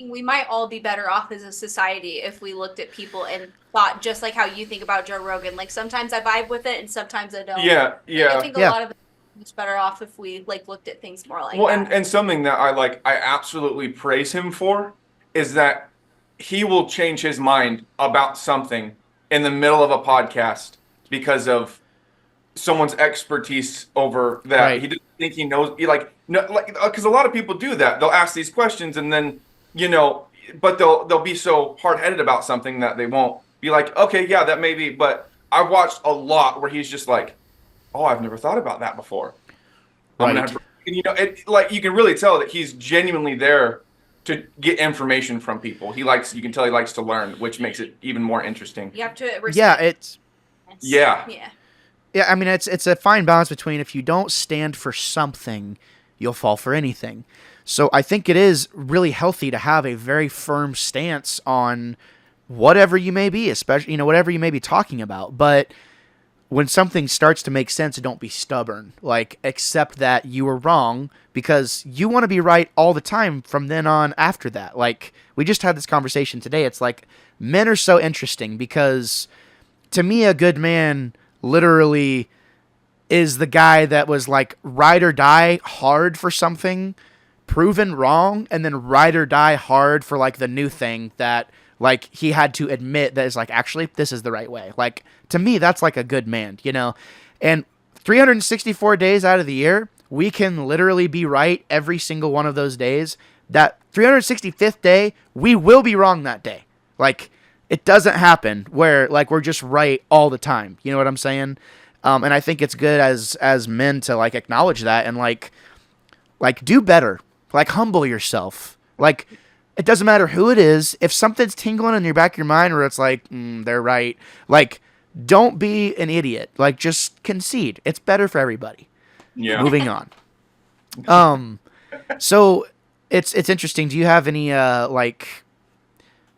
we might all be better off as a society if we looked at people and thought just like how you think about Joe Rogan. Like, sometimes I vibe with it and sometimes I don't. Yeah. I think a lot of it is better off if we, like, looked at things more like that. And something that I absolutely praise him for is that he will change his mind about something in the middle of a podcast because of someone's expertise over that. Right. He doesn't think he knows. Because a lot of people do that. They'll ask these questions and then, you know, but they'll be so hard-headed about something that they won't be like, okay, yeah, that may be. But I've watched a lot where he's just like, oh, I've never thought about that before. Right. And, you know, you can really tell that he's genuinely there to get information from people. You can tell he likes to learn, which makes it even more interesting. You have to respect. Yeah, I mean, it's a fine balance between if you don't stand for something, you'll fall for anything. So I think it is really healthy to have a very firm stance on whatever you may be, especially, you know, whatever you may be talking about. But when something starts to make sense, don't be stubborn. Like, accept that you were wrong because you want to be right all the time from then on after that. Like, we just had this conversation today. It's like, men are so interesting because to me, a good man literally is the guy that was like ride or die hard for something, proven wrong, and then ride or die hard for like the new thing that like he had to admit that is like, actually, this is the right way. Like, to me, that's like a good man, you know? And 364 days out of the year, we can literally be right every single one of those days. That 365th day, we will be wrong that day. Like, It doesn't happen where like we're just right all the time. You know what I'm saying? And I think it's good as men to like acknowledge that and like do better. Like humble yourself. Like it doesn't matter who it is. If something's tingling in your back of your mind where it's like they're right, like don't be an idiot. Like just concede. It's better for everybody. Yeah. Moving on. So it's interesting. Do you have any like?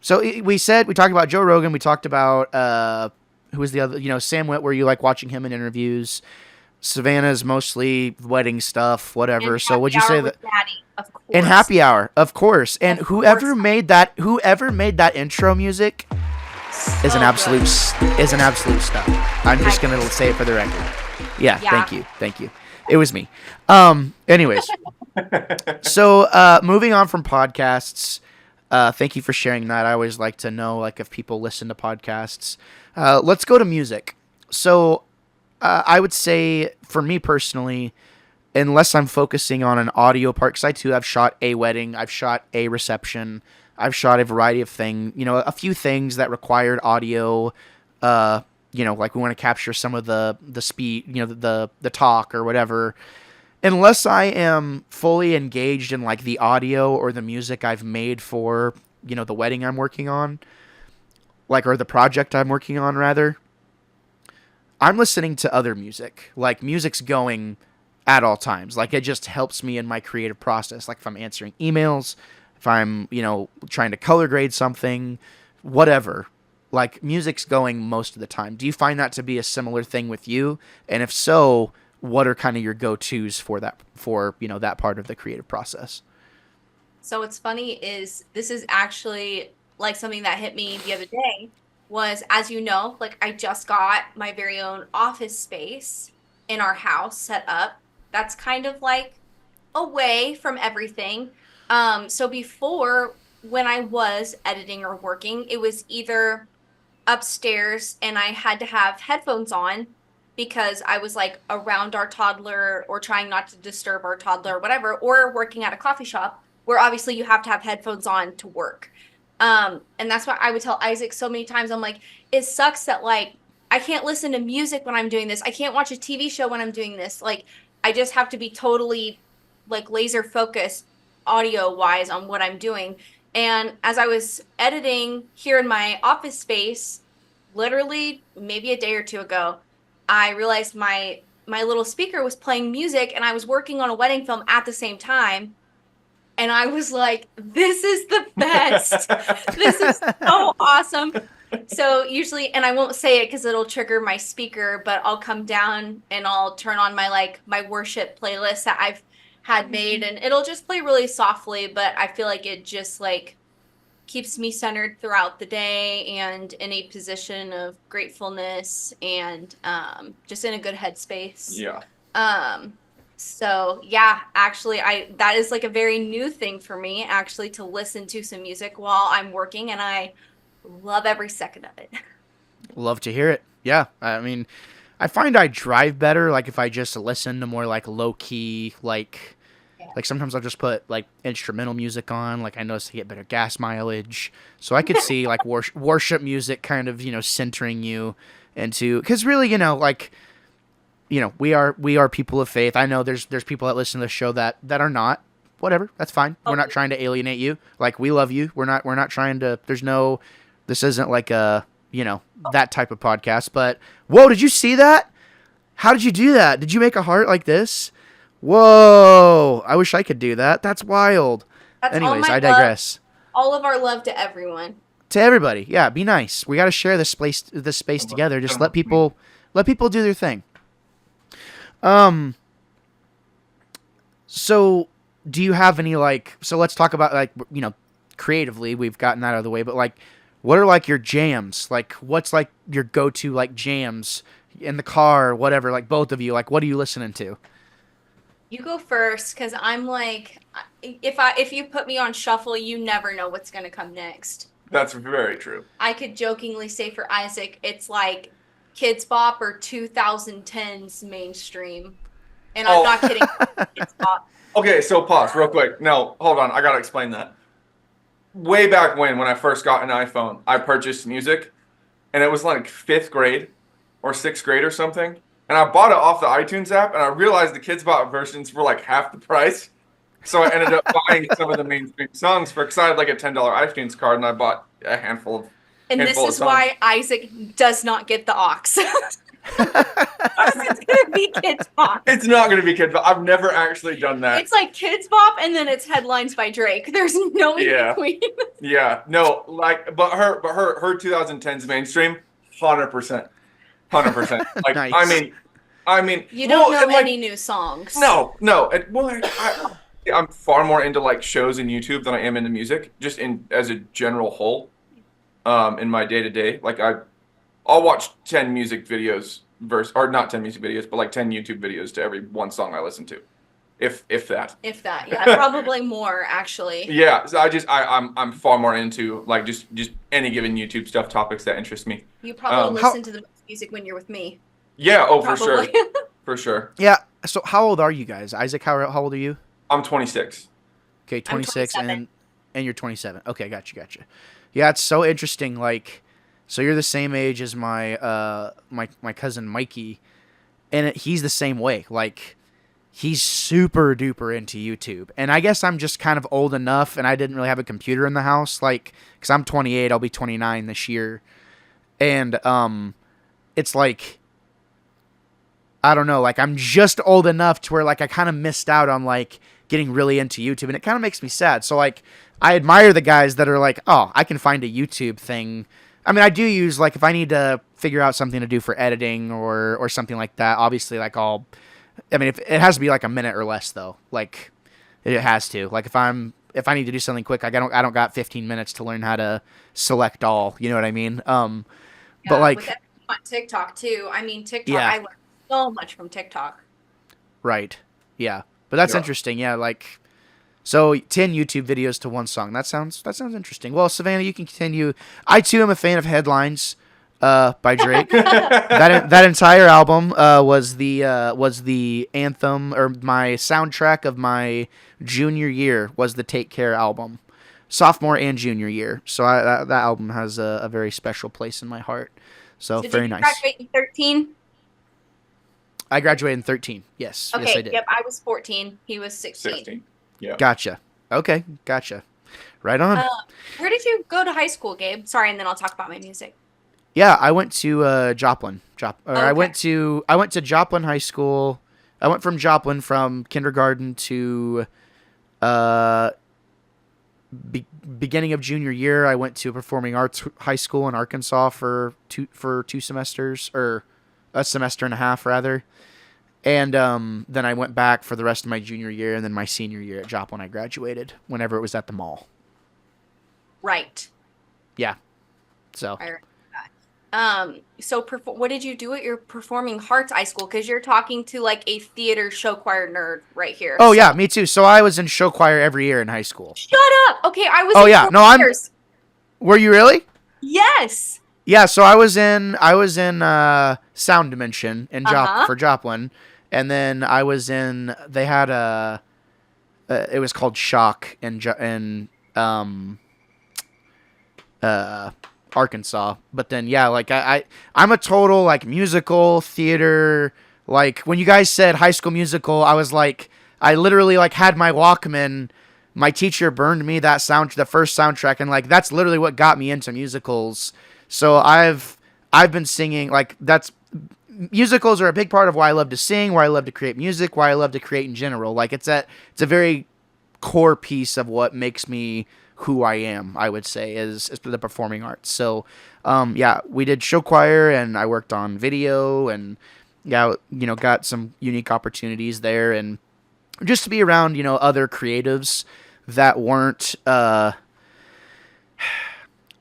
So we talked about Joe Rogan. We talked about who was the other? You know, Sam Witwer. You like watching him in interviews. Savannah's mostly wedding stuff, whatever. And so would you say that? Natty, of course. And Happy Hour, of course. And Of whoever course. made that intro music is an absolute stuff. I'm just gonna say it for the record. Yeah. Thank you. It was me. Anyways, so moving on from podcasts. Thank you for sharing that. I always like to know like if people listen to podcasts. Let's go to music. So I would say for me personally, unless I'm focusing on an audio part, because I too have shot a wedding, I've shot a reception, I've shot a variety of things, you know, a few things that required audio, you know, like we want to capture some of the speed, you know, the talk or whatever. Unless I am fully engaged in like the audio or the music I've made for, you know, the wedding I'm working on, like, or the project I'm working on rather, I'm listening to other music. Like music's going at all times. Like it just helps me in my creative process. Like if I'm answering emails, if I'm, you know, trying to color grade something, whatever. Like music's going most of the time. Do you find that to be a similar thing with you? And if so, what are kind of your go-tos for that, for, you know, that part of the creative process? So what's funny is this is actually like something that hit me the other day was, as you know, like I just got my very own office space in our house set up. That's kind of like away from everything. So before, when I was editing or working, it was either upstairs and I had to have headphones on because I was like around our toddler or trying not to disturb our toddler or whatever, or working at a coffee shop where obviously you have to have headphones on to work. And that's why I would tell Isaac so many times, I'm like, it sucks that like I can't listen to music when I'm doing this. I can't watch a TV show when I'm doing this. Like I just have to be totally like laser focused audio wise on what I'm doing. And as I was editing here in my office space, literally maybe a day or two ago, I realized my little speaker was playing music and I was working on a wedding film at the same time. And I was like, this is the best. This is so awesome. So usually, and I won't say it because it'll trigger my speaker, but I'll come down and I'll turn on my worship playlist that I've had made, and it'll just play really softly, but I feel like it just like keeps me centered throughout the day and in a position of gratefulness and just in a good headspace. Yeah. So yeah, actually that is like a very new thing for me, actually, to listen to some music while I'm working, and I love every second of it. Love to hear it. Yeah. I mean, I find I drive better like if I just listen to more like low key, like sometimes I'll just put like instrumental music on. Like I notice I get better gas mileage. So I could see like worship music kind of, you know, centering you into, because really, you know, like, you know, we are people of faith. I know there's people that listen to the show that are not. Whatever, that's fine. We're not trying to alienate you. Like we love you. We're not trying to. This isn't like a, you know, that type of podcast. But whoa, did you see that? How did you do that? Did you make a heart like this? Whoa, I wish I could do that. That's wild. That's Anyways, I digress. All of our love to everyone. To everybody, yeah. Be nice. We got to share this space together. Just let people do their thing. So do you have any like? So let's talk about like, you know, creatively. We've gotten that out of the way, but like, what are like your jams? Like, what's like your go-to like jams in the car or whatever? Like both of you, like, what are you listening to? You go first, because I'm like, if you put me on shuffle, you never know what's gonna come next. That's very true. I could jokingly say for Isaac, it's like Kids Bop or 2010s mainstream, and I'm not kidding. Kids Bop. Okay, so pause real quick. No, hold on. I gotta explain that. way back when I first got an iPhone, I purchased music, and it was like 5th grade or 6th grade or something. And I bought it off the iTunes app, and I realized the Kids Bop versions were like half the price. So I ended up buying some of the mainstream songs because I had like a $10 iTunes card, and I bought a handful And this of is songs. why Isaac does not get the aux. It's gonna be Kids Bop. It's not going to be Kids Bop. I've never actually done that. It's like Kids Bop, and then it's headlines by Drake. There's no in between. Yeah, no, like, but her 2010s mainstream, 100%. Like, Nice. I mean, You don't well, know like, any new songs. No. I'm far more into like shows and YouTube than I am into music, just in as a general whole. In my day to day, like I'll watch 10 music videos or not 10 music videos, but like 10 YouTube videos to every one song I listen to, if that. If that, yeah, probably more actually. Yeah, so I'm far more into like just any given YouTube stuff, topics that interest me. You probably listen to the music when you're with me. Yeah, probably. For sure, for sure. Yeah. So how old are you guys? Isaac, how old are you? I'm 26. Okay, 26, and you're 27. Okay, gotcha. Yeah, it's so interesting. Like, so you're the same age as my my cousin Mikey, and he's the same way. Like, he's super duper into YouTube, and I guess I'm just kind of old enough, and I didn't really have a computer in the house. Like, because I'm 28, I'll be 29 this year, and it's like, I don't know. Like, I'm just old enough to where like I kind of missed out on like getting really into YouTube, and it kind of makes me sad. So like, I admire the guys that are like, oh, I can find a YouTube thing. I mean, I do use, like, if I need to figure out something to do for editing or something like that, obviously, like, if it has to be like a minute or less though. Like, it has to. Like, if I need to do something quick, I don't got 15 minutes to learn how to select all, you know what I mean? But like, with on TikTok too. I mean, TikTok, yeah. I learned so much from TikTok. Right. Yeah. But that's interesting. Yeah, like, so 10 YouTube videos to one song. That sounds interesting. Well, Savannah, you can continue. I too am a fan of Headlines by Drake. that entire album was the anthem, or my soundtrack of my junior year was the Take Care album. Sophomore and junior year. So that album has a very special place in my heart. So very nice. Did you graduate in 13? I graduated in 13. Yes. Okay. Yes, I did. Yep. I was 14. He was 16. 16. Yeah. Gotcha. Okay. Gotcha. Right on. Where did you go to high school, Gabe? Sorry, and then I'll talk about my music. Yeah, I went to Joplin. Okay. I went to Joplin High School. I went from Joplin from kindergarten to beginning of junior year. I went to a performing arts high school in Arkansas for two semesters, or a semester and a half rather. And then I went back for the rest of my junior year, and then my senior year at Joplin, I graduated whenever it was at the mall. Right. Yeah. So. So what did you do at your performing arts high school? Because you're talking to like a theater show choir nerd right here. Oh, yeah, me too. So I was in show choir every year in high school. Shut up. Okay, I was. Oh, in yeah. No, choirs. Were you really? Yes. Yeah, so I was in Sound Dimension in for Joplin, and then I was in, they had it was called Shock in Arkansas. But then yeah, like I'm a total like musical theater, like when you guys said High School Musical, I was like, I literally like had my Walkman. My teacher burned me the first soundtrack, and like that's literally what got me into musicals. So I've been singing, like, musicals are a big part of why I love to sing, why I love to create music, why I love to create in general. Like, it's a very core piece of what makes me who I am, I would say, is the performing arts. So, yeah, we did show choir, and I worked on video, and yeah, got some unique opportunities there, and just to be around, other creatives that weren't,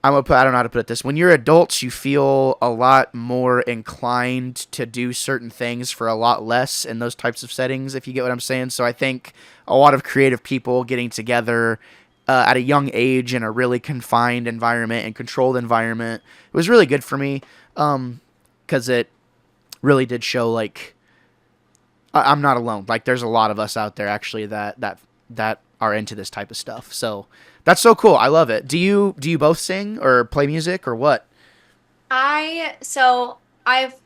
I don't know how to put it this. When you're adults, you feel a lot more inclined to do certain things for a lot less in those types of settings, if you get what I'm saying. So I think a lot of creative people getting together at a young age in a really confined environment and controlled environment, it was really good for me, because it really did show, like, I'm not alone. Like, there's a lot of us out there, actually, that are into this type of stuff. So that's so cool. I love it. Do you both sing or play music or what? I've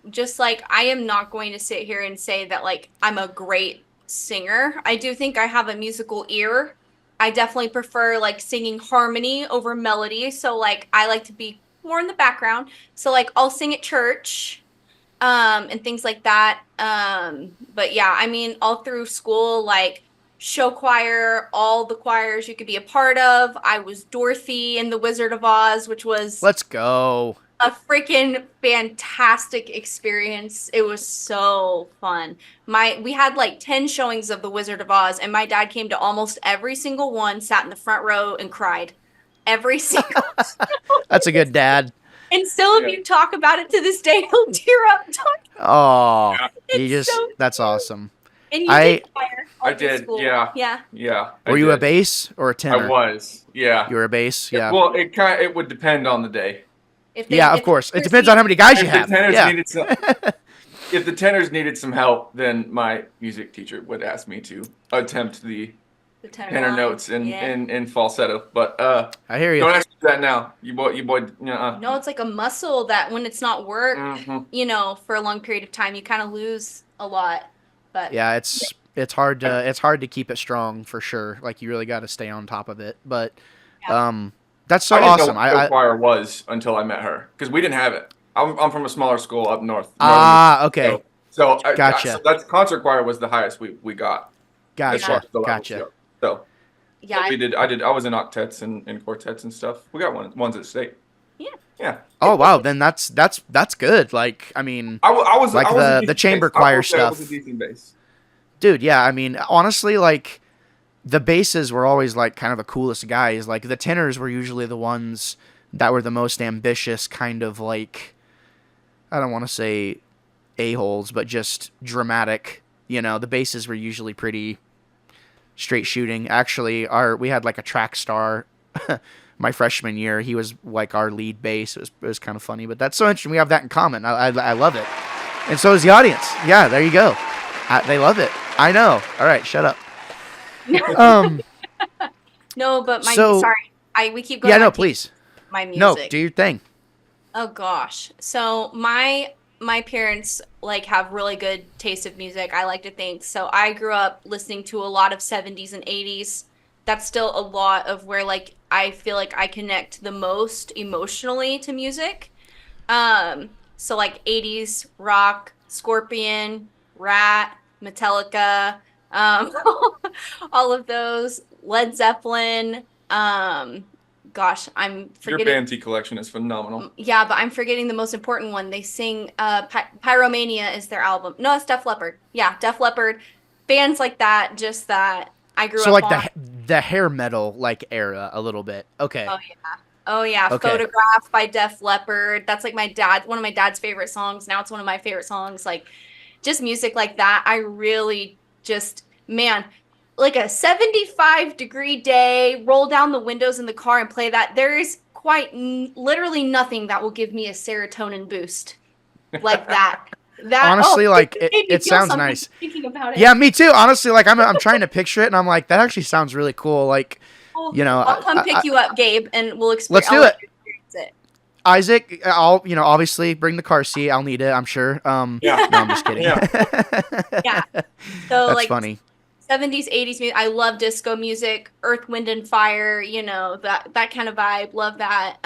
just like, I am not going to sit here and say that like I'm a great singer. I do think I have a musical ear. I definitely prefer like singing harmony over melody. So like I like to be more in the background. So like I'll sing at church, and things like that. But yeah, I mean, all through school, like show choir, all the choirs you could be a part of. I was Dorothy in The Wizard of Oz, which was Let's go. a freaking fantastic experience. It was so fun. We had like 10 showings of The Wizard of Oz, and my dad came to almost every single one, sat in the front row and cried. Every single That's a good dad. And still, if you talk about it to this day, he'll tear up talking. Oh, So that's awesome. And you did choir. I did, school. yeah. Yeah. Yeah. Were you a bass or a tenor? I was, yeah. You were a bass, yeah. Well, it would depend on the day. Of course. It depends on how many guys you have. If the tenors needed some help, then my music teacher would ask me to attempt the tenor notes in falsetto. But I hear you. Don't ask me that now. You boy. No, it's like a muscle that when it's not worked, for a long period of time, you kind of lose a lot. But yeah, it's hard to keep it strong for sure. Like you really got to stay on top of it. But that's so awesome. I didn't know what choir was until I met her because we didn't have it. I'm from a smaller school up north. Okay. So gotcha. So that's concert choir was the highest we got. Gotcha. So yeah, I was in octets and quartets and stuff. We got ones at state. Yeah. Oh wow, then that's good. Like I mean, I was like the chamber choir stuff. I was a decent bass. Dude, yeah. I mean, honestly, like the basses were always like kind of the coolest guys. Like the tenors were usually the ones that were the most ambitious, kind of like, I don't want to say a-holes, but just dramatic. You know, the basses were usually pretty straight shooting. Actually, we had like a track star. My freshman year, he was like our lead bass. It was kind of funny, but that's so interesting. We have that in common. I love it, and so does the audience. Yeah, there you go. They love it. I know. All right, shut up. No, but sorry. We keep going. Yeah, no, please. My music. No, do your thing. Oh gosh. So my parents like have really good taste of music. I like to think. So I grew up listening to a lot of 70s and 80s. That's still a lot of where like I feel like I connect the most emotionally to music. So like 80s rock, Scorpion, Rat, Metallica, all of those, Led Zeppelin. Gosh, I'm forgetting. Your Banty collection is phenomenal. Yeah, but I'm forgetting the most important one. They sing Pyromania is their album. No, it's Def Leppard. Yeah, Def Leppard. Bands like that, just that I grew up on. So like the hair metal like era a little bit. Okay. Oh yeah. Okay. Photograph by Def Leppard. That's like one of my dad's favorite songs. Now it's one of my favorite songs. Like just music like that. I really just, man, like a 75-degree day, roll down the windows in the car and play that. There is quite literally nothing that will give me a serotonin boost like that. Honestly, like it sounds nice. Thinking about it. Yeah, me too. Honestly, like I'm trying to picture it, and I'm like, that actually sounds really cool. Like, I'll come pick you up, Gabe, and we'll experience. Let's do it. Isaac, I'll obviously bring the car seat. I'll need it, I'm sure. Yeah. No, I'm just kidding. Yeah. So that's like funny. 70s, 80s music. I love disco music, Earth, Wind, and Fire. That kind of vibe. Love that.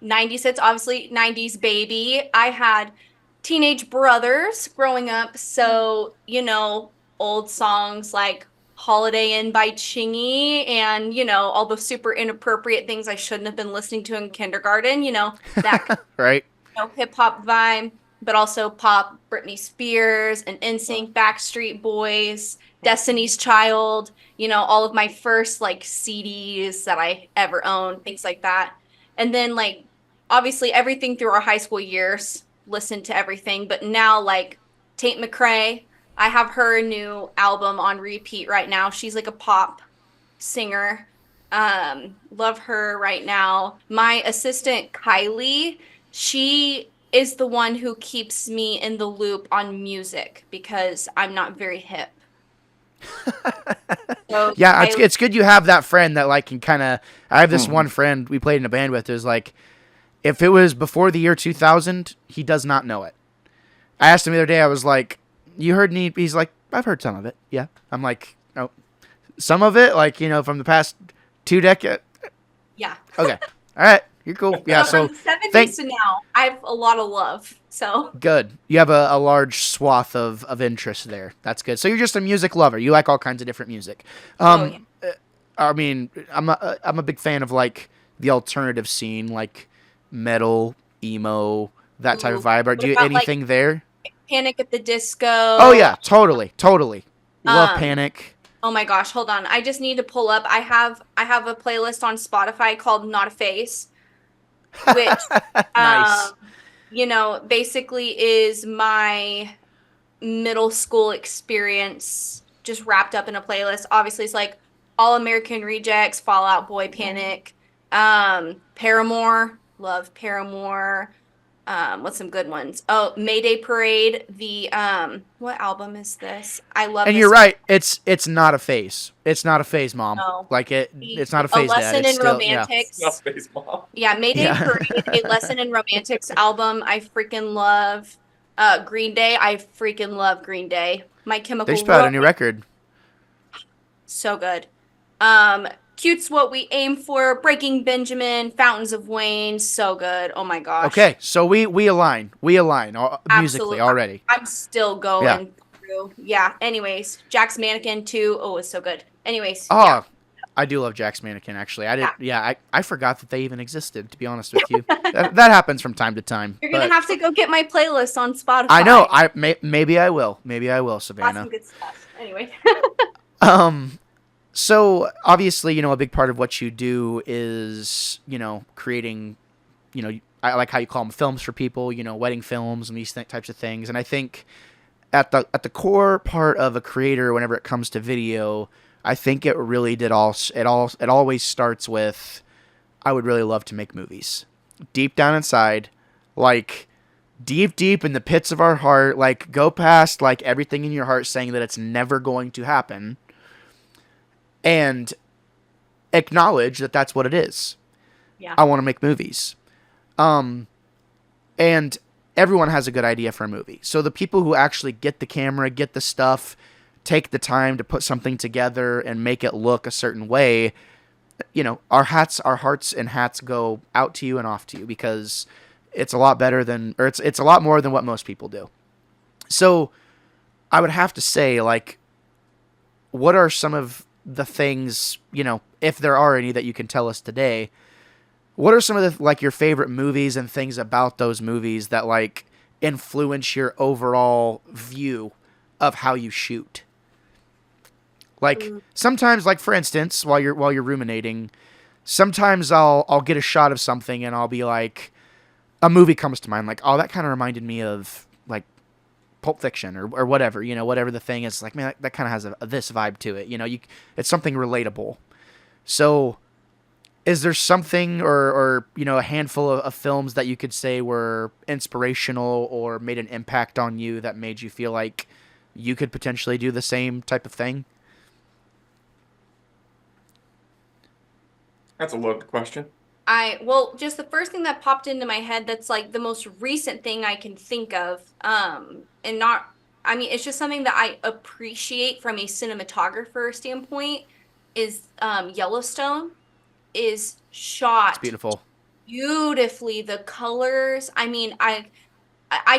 90s hits, obviously 90s baby. I had teenage brothers growing up, so old songs like Holiday Inn by Chingy and all the super inappropriate things I shouldn't have been listening to in kindergarten. That right. Hip hop vibe, but also pop. Britney Spears and NSYNC, Backstreet Boys, Destiny's Child. All of my first like CDs that I ever owned, things like that. And then like obviously everything through our high school years. Listened to everything, but now like Tate McRae, I have her new album on repeat right now. She's like a pop singer. Love her right now. My assistant Kylie, she is the one who keeps me in the loop on music because I'm not very hip. So Yeah, it's good you have that friend that like can kind of. I have this one friend we played in a band with. Is like, if it was before the year 2000, he does not know it. I asked him the other day. I was like, "You heard any?" He's like, "I've heard some of it." Yeah, I'm like, "Oh, some of it, like from the past 2 decades." Yeah. Okay, all right, you're cool. Yeah, so from the 70s to now, I have a lot of love. So good. You have a large swath of interest there. That's good. So you're just a music lover. You like all kinds of different music. yeah. I mean, I'm a big fan of like the alternative scene, like metal, emo, that type of vibe. Or do you anything like, there? Panic at the Disco. Oh yeah, totally. Love Panic. Oh my gosh, hold on. I just need to pull up. I have a playlist on Spotify called Not a Face, which nice. Basically is my middle school experience just wrapped up in a playlist. Obviously, it's like All American Rejects, Fall Out Boy, Panic, Paramore, love Paramore. What's some good ones? Oh, Mayday Parade. The what album is this? I love. And this you're right. It's not a phase. It's not a phase, Mom. No. Like it's not a phase. A Lesson Dad. in It's still, Romantics. Not phase, Mom. Yeah, Mayday Parade. A Lesson in Romantics album. I freaking love. Green Day. I freaking love Green Day. My Chemical. They just put out a new record. So good. Cute's What We Aim For, Breaking Benjamin, Fountains of Wayne, so good. Oh my gosh. Okay, so we align. We align musically already. I'm still going through. Yeah. Anyways, Jack's Mannequin 2. Oh, it's so good. Anyways. Oh, yeah. I do love Jack's Mannequin. Actually, I did. Yeah, I forgot that they even existed. To be honest with you, that happens from time to time. You're gonna have to go get my playlist on Spotify. I know. Maybe I will. Savannah. Awesome, good stuff. Anyway. So obviously, a big part of what you do is, creating, I like how you call them films for people, wedding films and these types of things. And I think at the core part of a creator, whenever it comes to video, I think it really it always starts with, I would really love to make movies. Deep down inside, like deep in the pits of our heart, like go past like everything in your heart saying that it's never going to happen. And acknowledge that that's what it is. Yeah. I want to make movies. And everyone has a good idea for a movie. So the people who actually get the camera, get the stuff, take the time to put something together and make it look a certain way, our hearts and hats go out to you and off to you because it's a lot better than, or it's a lot more than what most people do. So I would have to say, like, what are some of the things, if there are any that you can tell us today, what are some of the, like, your favorite movies and things about those movies that, like, influence your overall view of how you shoot? Like, sometimes, like, for instance, while you're ruminating, sometimes I'll get a shot of something and I'll be like, a movie comes to mind, like, oh, that kind of reminded me of, like, Pulp Fiction or whatever, whatever the thing is, like, man, that kind of has this vibe to it, it's something relatable. So is there something or a handful of films that you could say were inspirational or made an impact on you that made you feel like you could potentially do the same type of thing? That's a loaded question. Just the first thing that popped into my head that's like the most recent thing I can think of, it's just something that I appreciate from a cinematographer standpoint is Yellowstone is shot it's beautiful. Beautifully. The colors, I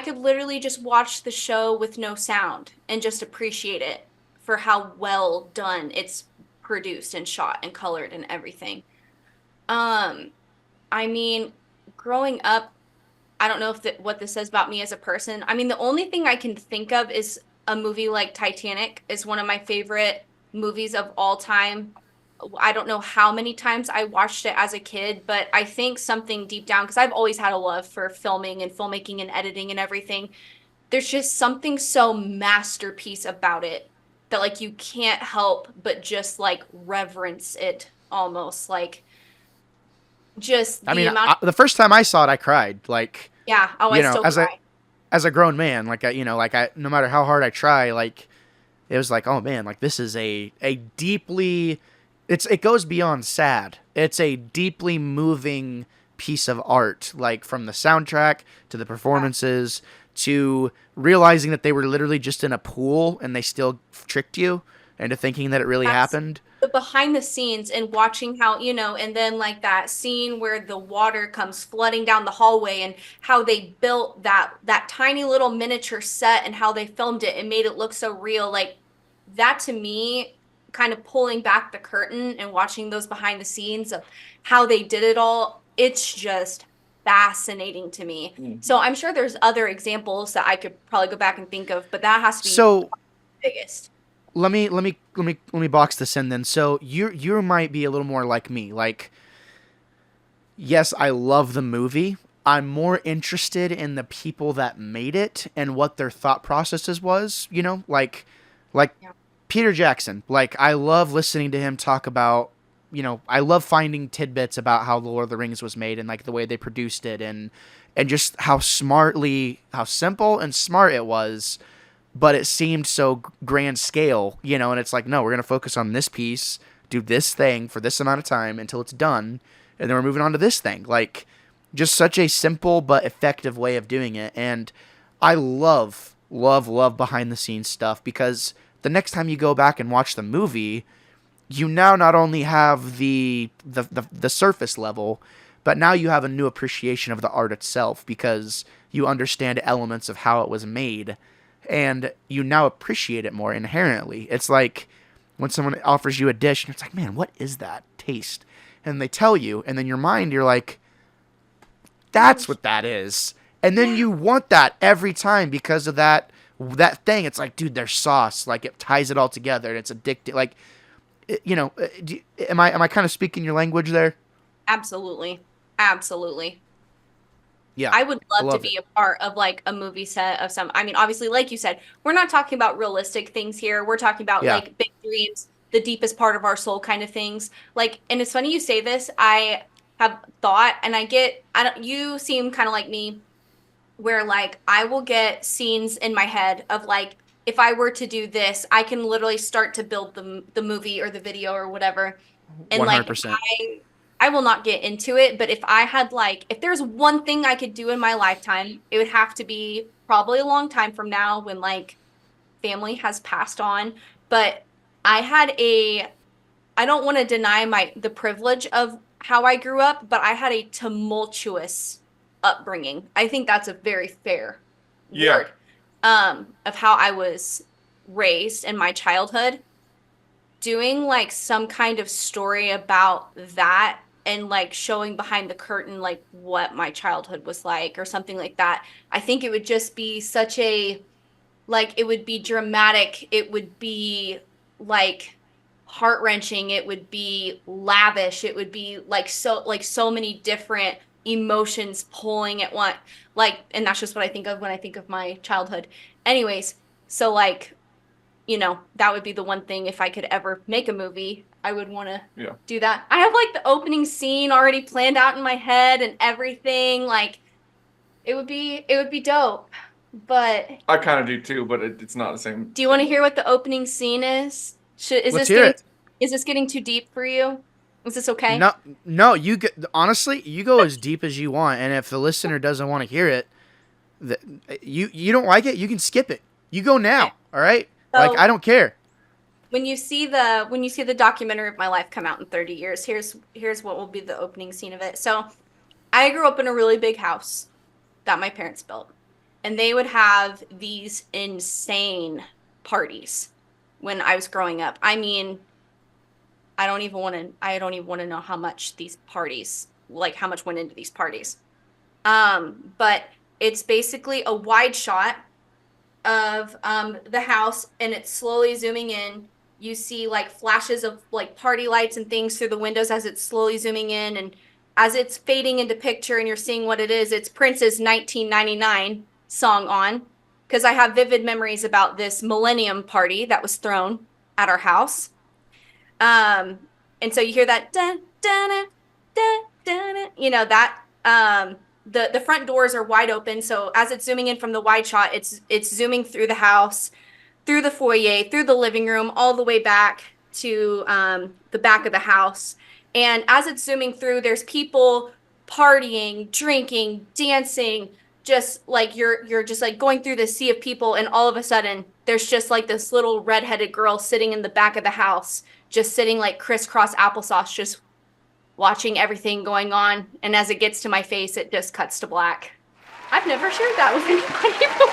could literally just watch the show with no sound and just appreciate it for how well done it's produced and shot and colored and everything. Growing up, I don't know what this says about me as a person. The only thing I can think of is a movie like Titanic is one of my favorite movies of all time. I don't know how many times I watched it as a kid, but I think something deep down, because I've always had a love for filming and filmmaking and editing and everything. There's just something so masterpiece about it that, like, you can't help but just, like, reverence it almost, like, just the first time I saw it, I cried. Like, I still cry. As a grown man, like, no matter how hard I try, like, it was like, oh man, like this is a deeply, it goes beyond sad. It's a deeply moving piece of art, like from the soundtrack to the performances to realizing that they were literally just in a pool and they still tricked you into thinking that it really That's happened. the behind the scenes and watching how, and then like that scene where the water comes flooding down the hallway and how they built that tiny little miniature set and how they filmed it and made it look so real. Like that to me, kind of pulling back the curtain and watching those behind the scenes of how they did it all, it's just fascinating to me. So I'm sure there's other examples that I could probably go back and think of, but that has to be So the biggest. let me box this in then. So you might be a little more like me. Like, yes, I love the movie. I'm more interested in the people that made it and what their thought processes was, like Yeah. Peter Jackson. Like, I love listening to him talk about, I love finding tidbits about how The Lord of the Rings was made and like the way they produced it and just how simple and smart it was, but it seemed so grand scale, and it's like, no, we're going to focus on this piece, do this thing for this amount of time until it's done, and then we're moving on to this thing. Like, just such a simple but effective way of doing it. And I love, love, love behind the scenes stuff because the next time you go back and watch the movie, you now not only have the surface level, but now you have a new appreciation of the art itself because you understand elements of how it was made and you now appreciate it more inherently. It's like when someone offers you a dish and it's like, man, what is that taste? And they tell you, and then your mind, you're like, that's what that is. And then you want that every time because of that thing. It's like, dude, there's sauce. Like, it ties it all together and it's addictive. Like, am I kind of speaking your language there? Absolutely. Absolutely. Yeah. I would I love to love it. be a part of like a movie set of some. I mean, obviously, like you said, we're not talking about realistic things here. We're talking about Yeah. like big dreams, the deepest part of our soul kind of things. Like, and it's funny you say this. I have thought, and I don't, you seem kind of like me, where like I will get scenes in my head of like, if I were to do this, I can literally start to build the movie or the video or whatever. And like 100%. I will not get into it, but if I had like if there's one thing I could do in my lifetime, it would have to be probably a long time from now when like family has passed on. But I had a I don't want to deny the privilege of how I grew up, but I had a tumultuous upbringing. I think that's a very fair Yeah. word of how I was raised in my childhood. Doing like some kind of story about that and like showing behind the curtain like what my childhood was like or something like that. I think it would just be such a like it would be dramatic, it would be like heart-wrenching, it would be lavish, it would be like so many different emotions pulling at one like and that's just what I think of when I think of my childhood. Anyways, so like that would be the one thing if I could ever make a movie, I would want to do that. I have like the opening scene already planned out in my head and everything. Like it would be dope. But I kind of do too, but it's not the same. do you want to hear what the opening scene is? Let's hear it. Is this getting too deep for you? Is this okay? No, no, honestly, you go as deep as you want. And if the listener doesn't want to hear it, you don't like it, you can skip it. You go now. Okay. All right. So, Like, I don't care. when you see the documentary of my life come out in 30 years, here's what will be the opening scene of it. So, I grew up in a really big house that my parents built, and they would have these insane parties when I was growing up. I mean, I don't even want to know how much these parties, like how much went into these parties. But it's basically a wide shot of the house and it's slowly zooming in. You see like flashes of like party lights and things through the windows as it's slowly zooming in, and as it's fading into picture and you're seeing what it is, it's Prince's 1999 song on, because I have vivid memories about this millennium party that was thrown at our house. And so you hear that dun, dun, dun, dun, dun, dun, that the front doors are wide open, so as it's zooming in from the wide shot, it's zooming through the house. through the foyer, through the living room, all the way back to the back of the house. And as it's zooming through, there's people partying, drinking, dancing, just like you're just like going through this sea of people, and all of a sudden there's just like this little redheaded girl sitting in the back of the house, just sitting like crisscross applesauce, just watching everything going on. And as it gets to my face, it just cuts to black. I've never shared that with anybody before.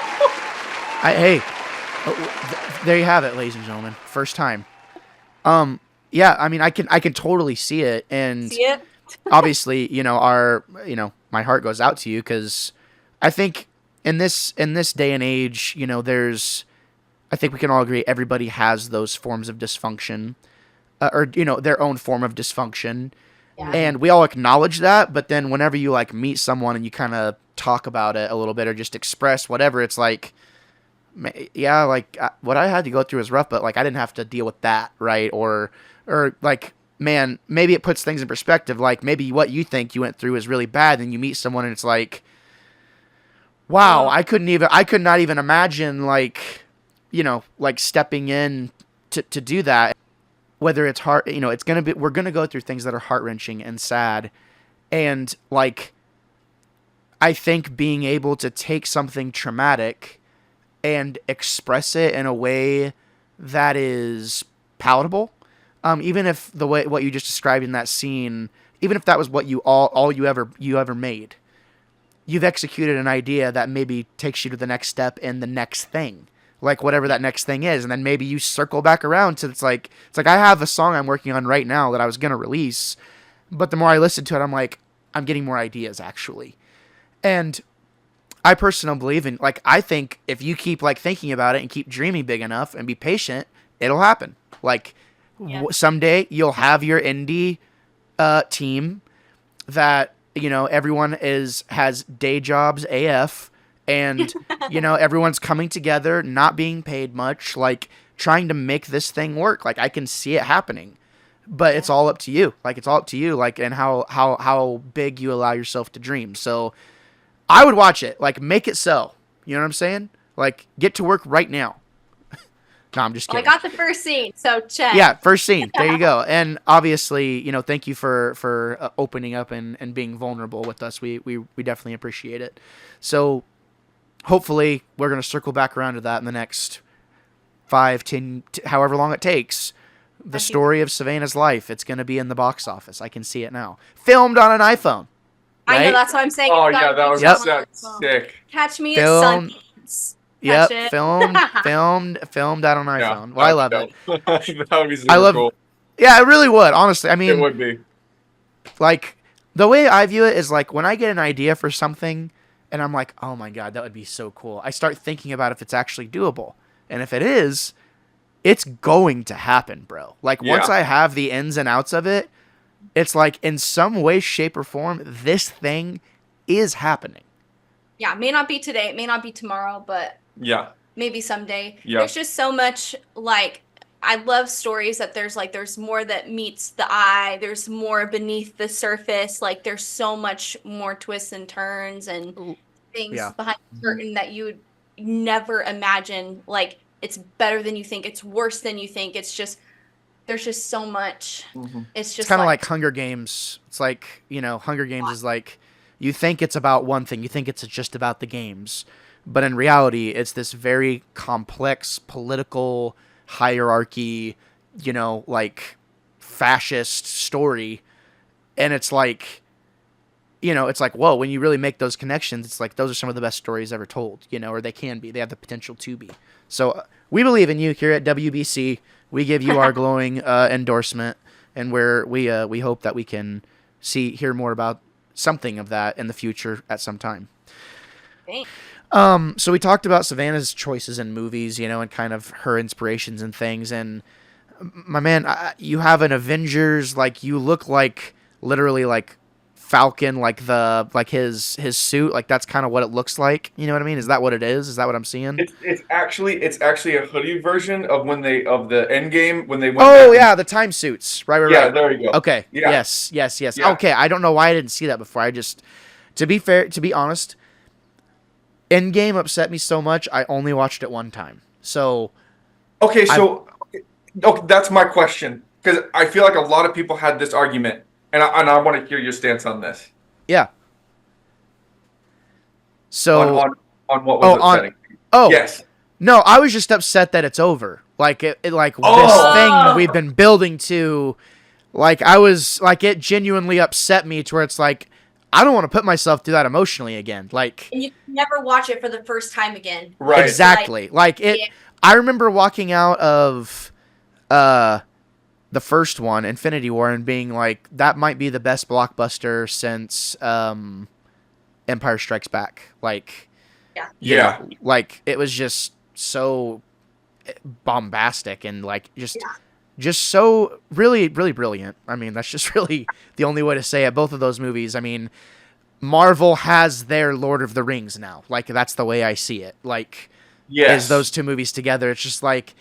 There you have it, ladies and gentlemen. First time. Yeah, I mean, I can totally see it, and See it? obviously, my heart goes out to you, because I think in this day and age, I think we can all agree everybody has those forms of dysfunction, or their own form of dysfunction, and we all acknowledge that. But then whenever you like meet someone and you kind of talk about it a little bit or just express whatever, it's like, yeah, like what I had to go through is rough, but like I didn't have to deal with that, right? Or like, man, maybe it puts things in perspective. Like maybe what you think you went through is really bad, and you meet someone and it's like, wow, I could not even imagine like, like stepping in to do that. Whether it's hard, we're gonna go through things that are heart-wrenching and sad, and like, I think being able to take something traumatic and express it in a way that is palatable, even if what you just described in that scene, even if that was what all you ever made, you've executed an idea that maybe takes you to the next step in the next thing, like whatever that next thing is, and then maybe you circle back around to it's like I have a song I'm working on right now that I was gonna release, but the more I listen to it, I'm like, I'm getting more ideas actually, and I personally believe in, like, I think if you keep like thinking about it and keep dreaming big enough and be patient, it'll happen. Like someday you'll have your indie team that everyone has day jobs AF, and everyone's coming together, not being paid much, like trying to make this thing work. Like I can see it happening, but it's all up to you. Like it's all up to you, like, and how big you allow yourself to dream. So I would watch it, like make it so. You know what I'm saying? Like get to work right now. No, I'm just kidding. I got the first scene, so check. Yeah, first scene. There you go. And obviously, thank you for opening up and being vulnerable with us. We definitely appreciate it. So hopefully we're going to circle back around to that in the next 5, 10, however long it takes. The story of Savannah's life. It's going to be in the box office. I can see it now. Filmed on an iPhone. Right? I know, that's what I'm saying. Oh, yeah, that was sick. Catch me at Sundance. Yep, filmed out on iPhone. Yeah, well, I love it. That would be super cool. Yeah, it really would. Honestly, I mean, it would be. Like the way I view it is like when I get an idea for something, and I'm like, oh my god, that would be so cool. I start thinking about if it's actually doable, and if it is, it's going to happen, bro. Like once I have the ins and outs of it, it's like in some way, shape, or form, this thing is happening. Yeah, may not be today, it may not be tomorrow, but maybe someday. There's just so much, like, I love stories that there's more that meets the eye, there's more beneath the surface, like there's so much more twists and turns and things behind the curtain that you would never imagine. Like it's better than you think, it's worse than you think, it's just, there's just so much. It's just kind of like Hunger Games. It's like, Hunger Games is like, you think it's about one thing, you think it's just about the games, but in reality, it's this very complex political hierarchy, like fascist story. And it's like, it's like, whoa, when you really make those connections, it's like, those are some of the best stories ever told, or they can be, they have the potential to be. So we believe in you here at WBC. We give you our glowing endorsement, and we hope that we can hear more about something of that in the future at some time. Thanks. So we talked about Savannah's choices in movies, and kind of her inspirations and things. And my man, you have an Avengers, like you look like literally like Falcon, like his suit, like that's kind of what it looks like. You know what I mean? Is that what it is? Is that what I'm seeing? It's actually a hoodie version of of the Endgame when they went. Oh yeah, the time suits. Right. Yeah, there you go. Okay. Yeah. Yes. Yeah. Okay. I don't know why I didn't see that before. To be honest, Endgame upset me so much, I only watched it one time. So Okay, so okay, that's my question, because I feel like a lot of people had this argument, and I want to hear your stance on this. Yeah. So on what was upsetting. Yes. No, I was just upset that it's over. Like this thing we've been building to. Like it genuinely upset me to where it's like I don't want to put myself through that emotionally again. Like, and you can never watch it for the first time again. Right. Exactly. Like it. Yeah. I remember walking out of the first one, Infinity War, and being like, that might be the best blockbuster since Empire Strikes Back. Like, yeah. Like it was just so bombastic and like just so really, really brilliant. I mean, that's just really the only way to say it. Both of those movies. I mean, Marvel has their Lord of the Rings now. Like that's the way I see it. Like, is those two movies together? It's just like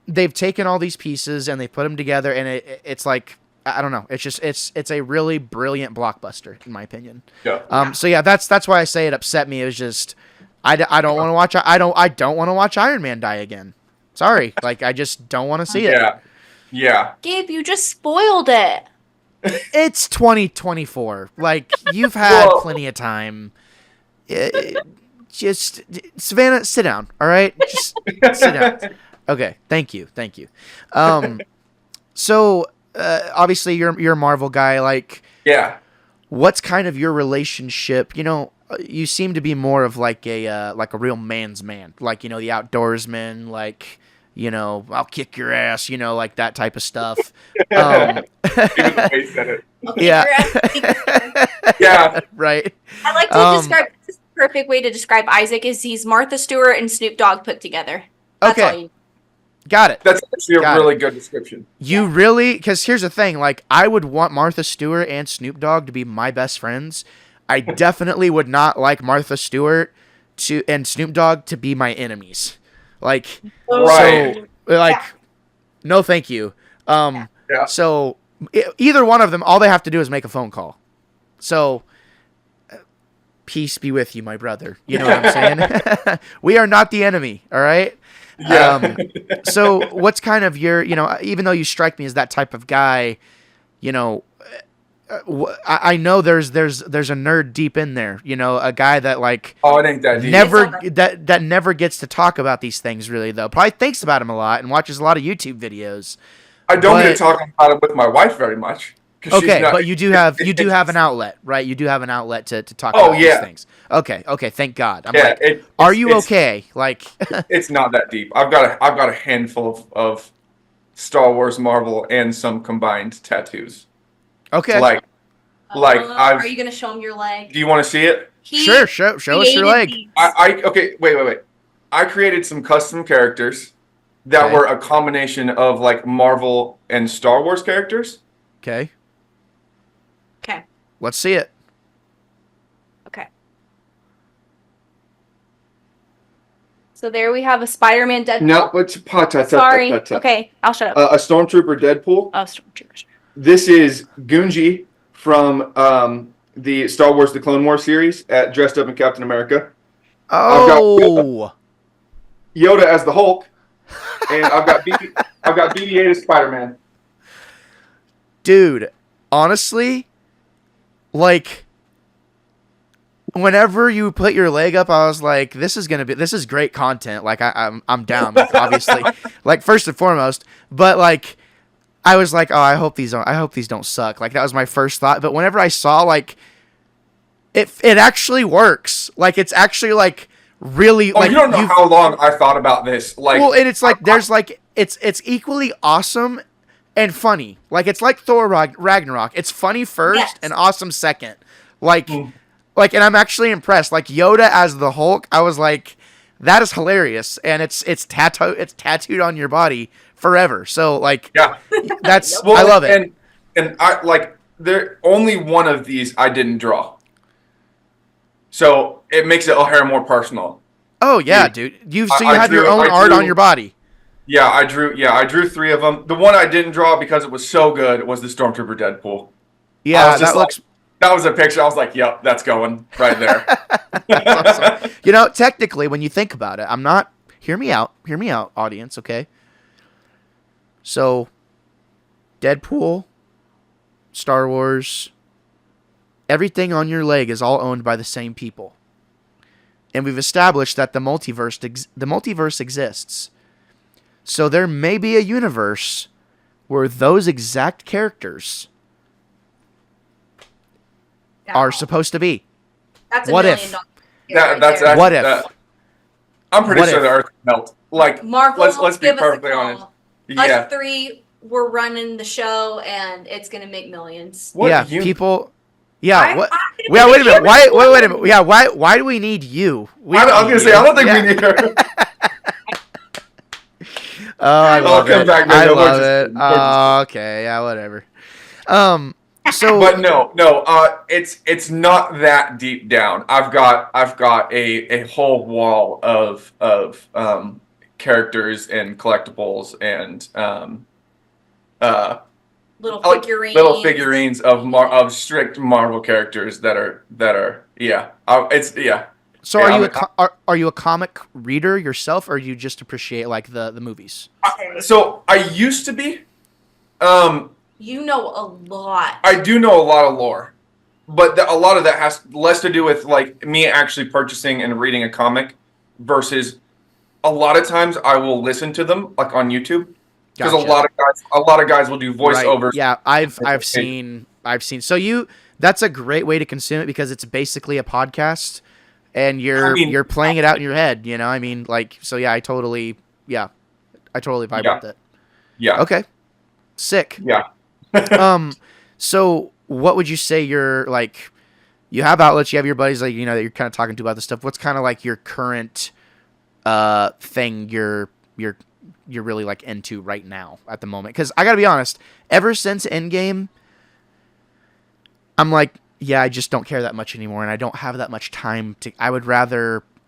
they've taken all these pieces and they put them together, and it's like I don't know. It's just it's a really brilliant blockbuster in my opinion. Yeah. So yeah, that's why I say it upset me. It was just I don't want to watch I don't want to watch Iron Man die again. Sorry, like I just don't want to see it. Yeah. Gabe, you just spoiled it. It's 2024. Like you've had plenty of time. Just Savannah, sit down. All right, just sit down. Okay, thank you. So obviously you're a Marvel guy. Like, what's kind of your relationship? You know, you seem to be more of like a real man's man. Like, you know, the outdoorsman. Like, you know, I'll kick your ass. You know, like that type of stuff. Yeah. Yeah. Right. I like to describe. Perfect way to describe Isaac is he's Martha Stewart and Snoop Dogg put together. That's all you. Got it. That's actually a really good description. You really, because here's the thing, like I would want Martha Stewart and Snoop Dogg to be my best friends. I definitely would not like Martha Stewart and Snoop Dogg to be my enemies. Like, no, thank you. So either one of them, all they have to do is make a phone call. So. Peace be with you, my brother. You know what I'm saying? We are not the enemy, all right? Yeah. So what's kind of your, you know, even though you strike me as that type of guy, you know, I know there's a nerd deep in there, you know, a guy that like it ain't that deep. that never gets to talk about these things really though. Probably thinks about him a lot and watches a lot of YouTube videos. I don't get to talk about it with my wife very much. Okay, but you do have an outlet, right? You do have an outlet to talk about these things. Okay, thank God. I'm are you okay? Like, it's not that deep. I've got a handful of Star Wars, Marvel, and some combined tattoos. Okay. Are you gonna show him your leg? Do you want to see it? Sure. Show us your leg. Okay. Wait. I created some custom characters that were a combination of like Marvel and Star Wars characters. Okay. Okay. Let's see it. Okay. So there we have a Spider-Man Deadpool. No, what's Sorry. Okay, I'll shut up. A Stormtrooper Deadpool. Oh, Stormtrooper. This is Gunji from the Star Wars: The Clone Wars series, dressed up in Captain America. Oh. Yoda as the Hulk, and I've got BB-8 as Spider-Man. Dude, honestly, like, whenever you put your leg up, I was like, this is great content. Like, I'm down, obviously. Like, first and foremost, but like, I was like, oh, I hope these don't suck. Like, that was my first thought. But whenever I saw, like, it actually works. Like, it's actually like really. Oh, like, you don't know how long I thought about this. Like, well, and it's like there's like it's equally awesome and funny. Like, it's like Thor Ragnarok. It's funny first and awesome second. Like, and I'm actually impressed. Like, Yoda as the Hulk, I was like, that is hilarious, and it's tattooed on your body forever. So, like, that's I love it. And I like there only one of these I didn't draw, so it makes it a hair more personal. Oh yeah, dude. You have your own art on your body. Yeah, I drew 3 of them. The one I didn't draw because it was so good was the Stormtrooper Deadpool. Yeah, that looks. That was a picture. I was like, "Yep, that's going right there." That's awesome. You know, technically, when you think about it, I'm not Hear me out, audience. Okay. So, Deadpool, Star Wars, everything on your leg is all owned by the same people. And we've established that the multiverse exists. So there may be a universe where those exact characters are supposed to be. That's what $1 if? million. That's what if? I'm pretty sure the Earth will melt. Like, Marvel, let's be perfectly honest. Yeah. Us three were running the show, and it's gonna make millions. People. Yeah. Wait a minute. Wait a minute. Yeah. Why do we need you? I was gonna say I don't think we need her. Oh, I love it. I love it. Oh, okay. Yeah. Whatever. So. But no. It's not that deep down. I've got a whole wall of characters and collectibles and little figurines of strict Marvel characters that are So are you a comic reader yourself, or do you just appreciate like the movies? So I used to be. You know a lot. I do know a lot of lore, but a lot of that has less to do with like me actually purchasing and reading a comic versus a lot of times I will listen to them like on YouTube. Because a lot of guys will do voiceovers. Right. Yeah, I've seen. So that's a great way to consume it because it's basically a podcast, and you're playing it out in your head. You know, I mean, like, so yeah, I totally vibe with it. Yeah. Okay. Sick. Yeah. So what would you say you're like? You have outlets, you have your buddies, like, you know, that you're kind of talking to about this stuff. What's kind of like your current thing you're really like into right now at the moment? Because I gotta be honest, ever since Endgame, I'm like, yeah, I just don't care that much anymore, and I don't have that much time to. I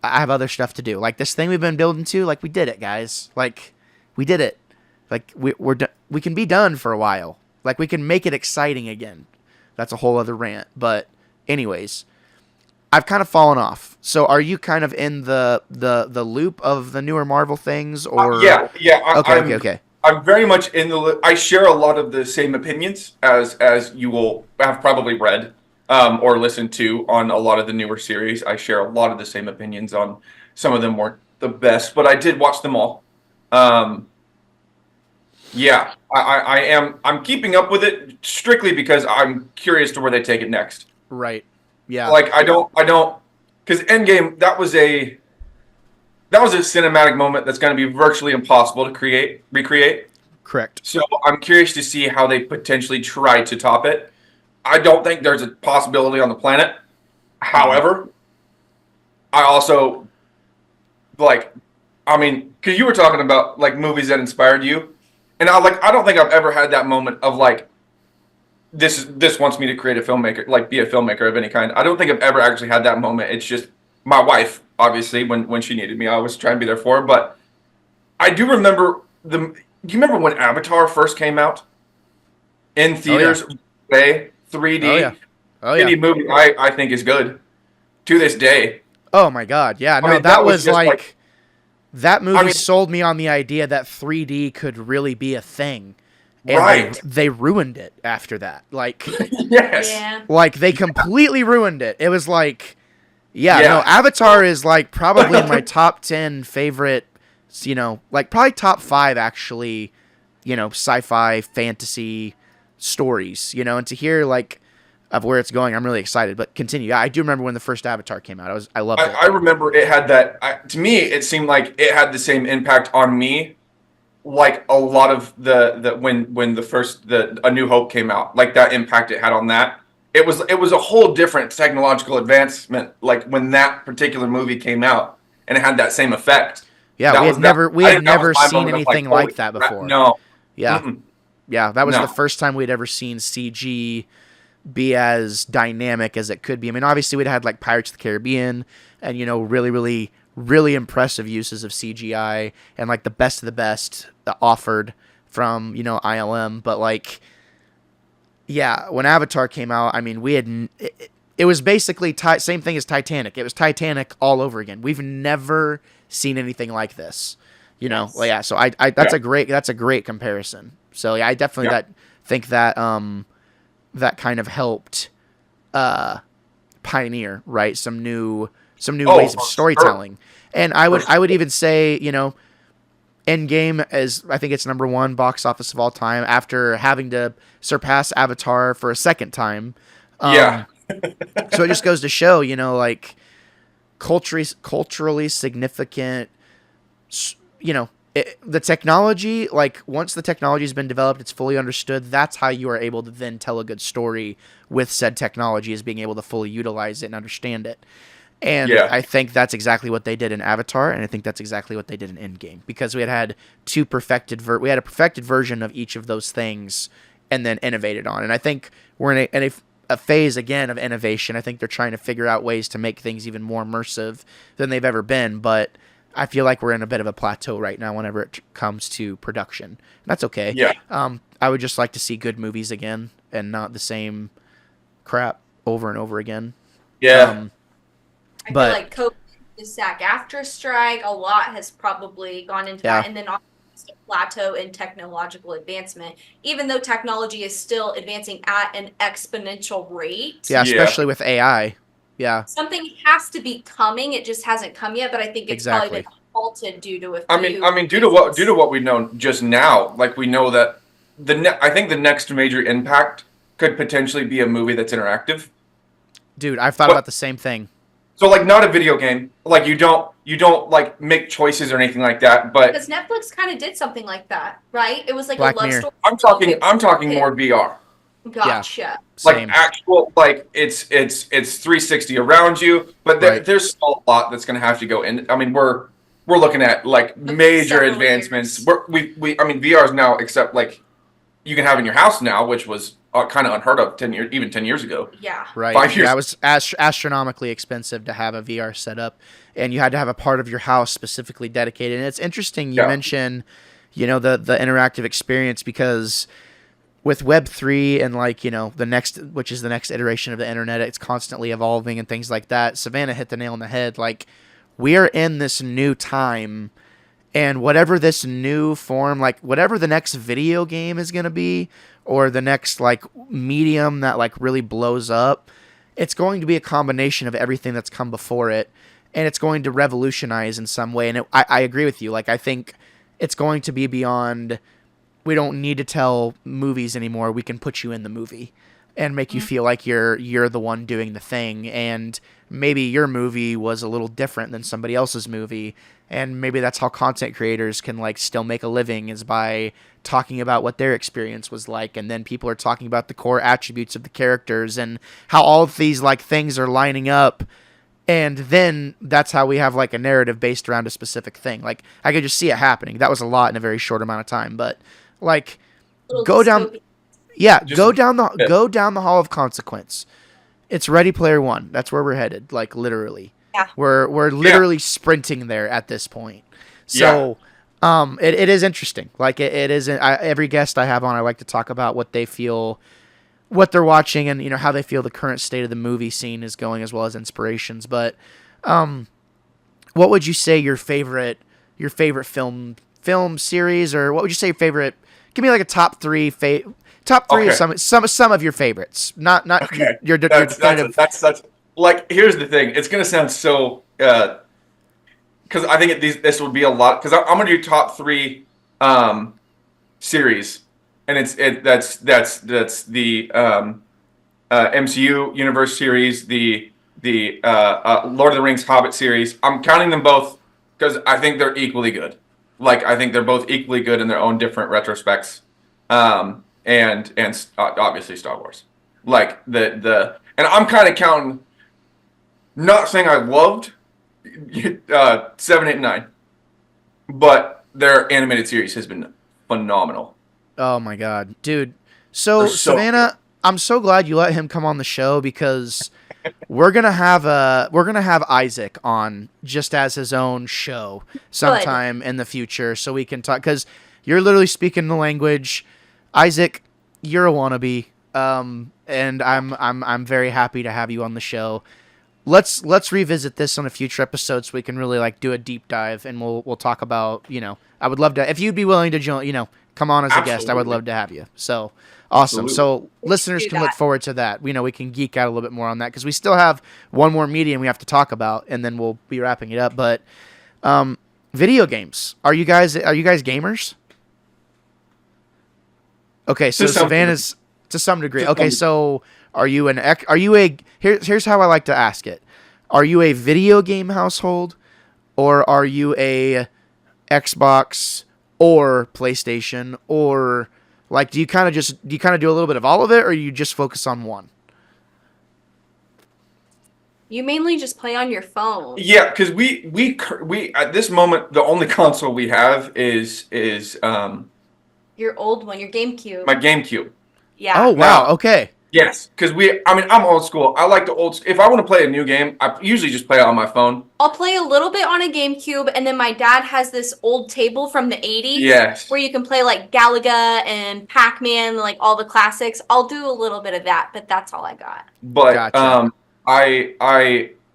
have other stuff to do. Like this thing we've been building to, like we did it, guys. Like we did it. Like we can be done for a while. Like we can make it exciting again. That's a whole other rant. But anyways, I've kind of fallen off. So are you kind of in the loop of the newer Marvel things, or yeah. Okay. I'm very much in the loop. I share a lot of the same opinions as you will have probably read or listened to on a lot of the newer series. I share a lot of the same opinions on some of them weren't the best, but I did watch them all. Yeah, I'm keeping up with it strictly because I'm curious to where they take it next. Right. Yeah. Like I don't, because Endgame that was a cinematic moment that's going to be virtually impossible to recreate. Correct. So I'm curious to see how they potentially try to top it. I don't think there's a possibility on the planet. However, I also because you were talking about like movies that inspired you. And I don't think I've ever had that moment of like, this wants me to create a filmmaker, like be a filmmaker of any kind. I don't think I've ever actually had that moment. It's just my wife, obviously, when she needed me, I always try and be there for her. But I do remember do you remember when Avatar first came out in theaters? Oh, yeah. 3D. Oh yeah. 3D movie I think is good to this day. Oh my God. Yeah. No, I mean, that was like that movie I sold me on the idea that 3D could really be a thing. And right. They ruined it after that. Like, yes. Yeah. Like they completely ruined it. It was like, no, Avatar is like probably my top 10 favorite, you know, like probably top 5 actually, you know, sci-fi fantasy stories, you know, and to hear like of where it's going, I'm really excited. But continue. Yeah, I do remember when the first Avatar came out. I loved it. I remember it had that. To me, it seemed like it had the same impact on me, like a lot of the when the first A New Hope came out, like that impact it had on that. It was a whole different technological advancement, like when that particular movie came out, and it had that same effect. Yeah, we had never seen anything like that before. No. Yeah. Mm-mm. Yeah, that was the first time we'd ever seen CG be as dynamic as it could be. I mean, obviously we'd had like Pirates of the Caribbean and, you know, really, really, really impressive uses of CGI and like the best of the best offered from, you know, ILM. But like, yeah, when Avatar came out, I mean, it was basically same thing as Titanic. It was Titanic all over again. We've never seen anything like this. You know, Yes. well, yeah. So I that's a great comparison. So yeah, I definitely think that that kind of helped pioneer, right, some new ways of storytelling. And I would even say, you know, Endgame is, I think it's #1 box office of all time after having to surpass Avatar for a second time. So it just goes to show, you know, like culturally significant, you know, the technology, like once the technology has been developed, it's fully understood. That's how you are able to then tell a good story with said technology, is being able to fully utilize it and understand it. And I think that's exactly what they did in Avatar, and I think that's exactly what they did in Endgame, because we had two perfected we had a perfected version of each of those things, and then innovated on. And I think we're in a phase again of innovation. I think they're trying to figure out ways to make things even more immersive than they've ever been, but I feel like we're in a bit of a plateau right now whenever it comes to production. That's okay. Yeah. I would just like to see good movies again and not the same crap over and over again. Yeah. I feel like COVID, the SAG-AFTRA strike, a lot has probably gone into that, and then also a plateau in technological advancement, even though technology is still advancing at an exponential rate. Yeah, especially with AI. Yeah. Something has to be coming. It just hasn't come yet, but I think it's probably been halted due to a few. I mean, due to what we know just now, like we know that I think the next major impact could potentially be a movie that's interactive. Dude, I've thought about the same thing. So like not a video game, like you don't like make choices or anything like that, but because Netflix kind of did something like that, right? It was like Black a love Mirror. story. I'm talking more VR. Gotcha. Yeah, like actual, like it's 360 around you, but there's still a lot that's going to have to go in. I mean, we're looking at like major advancements. I mean, VR is now, except like you can have in your house now, which was kind of unheard of 10 years ago. Yeah. Right. 5 years. That was astronomically expensive to have a VR setup, and you had to have a part of your house specifically dedicated. And it's interesting you mention, you know, the interactive experience, because with Web3 and like, you know, which is the next iteration of the internet, it's constantly evolving and things like that. Savannah hit the nail on the head. Like, we are in this new time, and whatever this new form, like whatever the next video game is going to be, or the next like medium that like really blows up, it's going to be a combination of everything that's come before it, and it's going to revolutionize in some way. And I agree with you. Like, I think it's going to be beyond, we don't need to tell movies anymore. We can put you in the movie and make you feel like you're the one doing the thing, and maybe your movie was a little different than somebody else's movie, and maybe that's how content creators can like still make a living, is by talking about what their experience was like, and then people are talking about the core attributes of the characters and how all of these like things are lining up, and then that's how we have like a narrative based around a specific thing. Like, I could just see it happening. That was a lot in a very short amount of time, but like go down the hall of consequence. It's Ready Player One. That's where we're headed. Like, literally. Yeah. We're literally sprinting there at this point. So, it is interesting. Like, it is. Every guest I have on, I like to talk about what they feel, what they're watching, and, you know, how they feel the current state of the movie scene is going, as well as inspirations. But, what would you say your favorite film series, or what would you say your favorite? Give me like a top three of some of your favorites. Not your that's like, here's the thing. It's gonna sound so because I think this would be a lot, because I'm gonna do top 3 series, and that's the MCU universe series, the Lord of the Rings Hobbit series. I'm counting them both because I think they're equally good. Like, I think they're both equally good in their own different retrospects, and obviously Star Wars. Like and I'm kind of counting. Not saying I loved 7, 8, 9, but their animated series has been phenomenal. Oh my god, dude! So Savannah, I'm so glad you let him come on the show, because we're gonna have Issac on just as his own show sometime in the future, so we can talk, because you're literally speaking the language. Issac, you're a wannabe. and I'm very happy to have you on the show. Let's revisit this on a future episode so we can really like do a deep dive, and we'll talk about, I would love to, if you'd be willing to join, come on as a guest. I would love to have you. So awesome. Absolutely. So listeners can look forward to that. We can geek out a little bit more on that because we still have one more medium we have to talk about, and then we'll be wrapping it up. But video games. Are you guys gamers? Okay, so Savannah's to some degree. Okay, so here's how I like to ask it. Are you a video game household, or are you a Xbox or PlayStation, or like do you kind of do a little bit of all of it, or you just focus on one? You mainly just play on your phone. Yeah, because we at this moment the only console we have is your old one, your GameCube. My GameCube. Yeah. Oh wow. Okay. Yes, because I'm old school. I like the old. If I want to play a new game, I usually just play it on my phone. I'll play a little bit on a GameCube, and then my dad has this old table from the 80s. Yes. Where you can play like Galaga and Pac-Man, like all the classics. I'll do a little bit of that, but that's all I got. But Gotcha.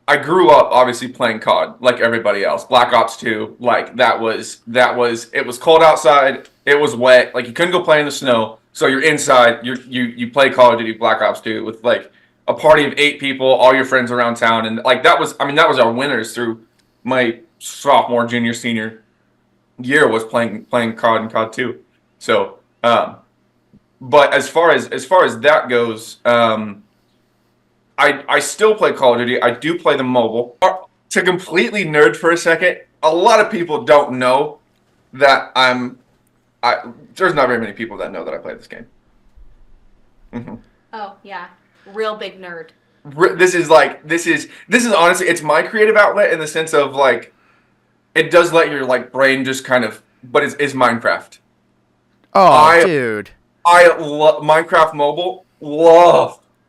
I grew up obviously playing COD like everybody else. Black Ops 2, like that was it was cold outside, it was wet, like you couldn't go play in the snow. So you're inside, you play Call of Duty Black Ops 2 with like a party of 8 people, all your friends around town, and like that was our winners through my sophomore, junior, senior year was playing COD and COD 2. So but as far as that goes, I still play Call of Duty. I do play the mobile. To completely nerd for a second, a lot of people don't know that there's not very many people that know that I play this game. Mm-hmm. Oh yeah, real big nerd. This is honestly, it's my creative outlet in the sense of like, it does let your like brain just kind of, but it's Minecraft. Oh, dude. I love Minecraft mobile.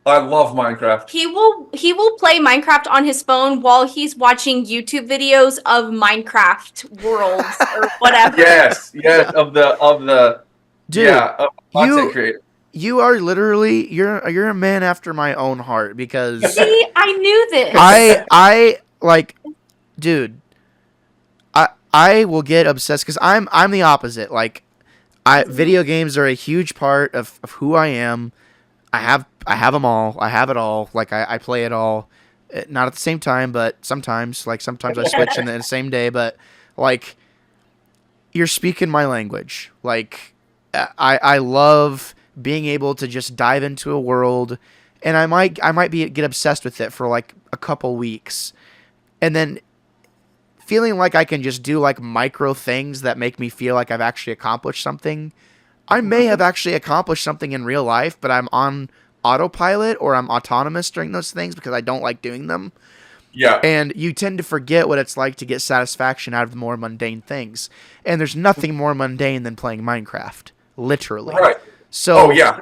I love Minecraft. He will play Minecraft on his phone while he's watching YouTube videos of Minecraft worlds or whatever. Yes, of the dude, of content creator. You are literally you're a man after my own heart because see, I knew this. I like, dude. I will get obsessed because I'm the opposite. Like, video games are a huge part of who I am. I have them all. I have it all. Like I play it all, not at the same time, but sometimes. Like sometimes I switch in the same day. But like, you're speaking my language. Like I love being able to just dive into a world, and I might get obsessed with it for like a couple weeks, and then feeling like I can just do like micro things that make me feel like I've actually accomplished something. I may have actually accomplished something in real life, but I'm on autopilot or I'm autonomous during those things because I don't like doing them. Yeah. And you tend to forget what it's like to get satisfaction out of the more mundane things. And there's nothing more mundane than playing Minecraft, literally. Right. So, oh yeah.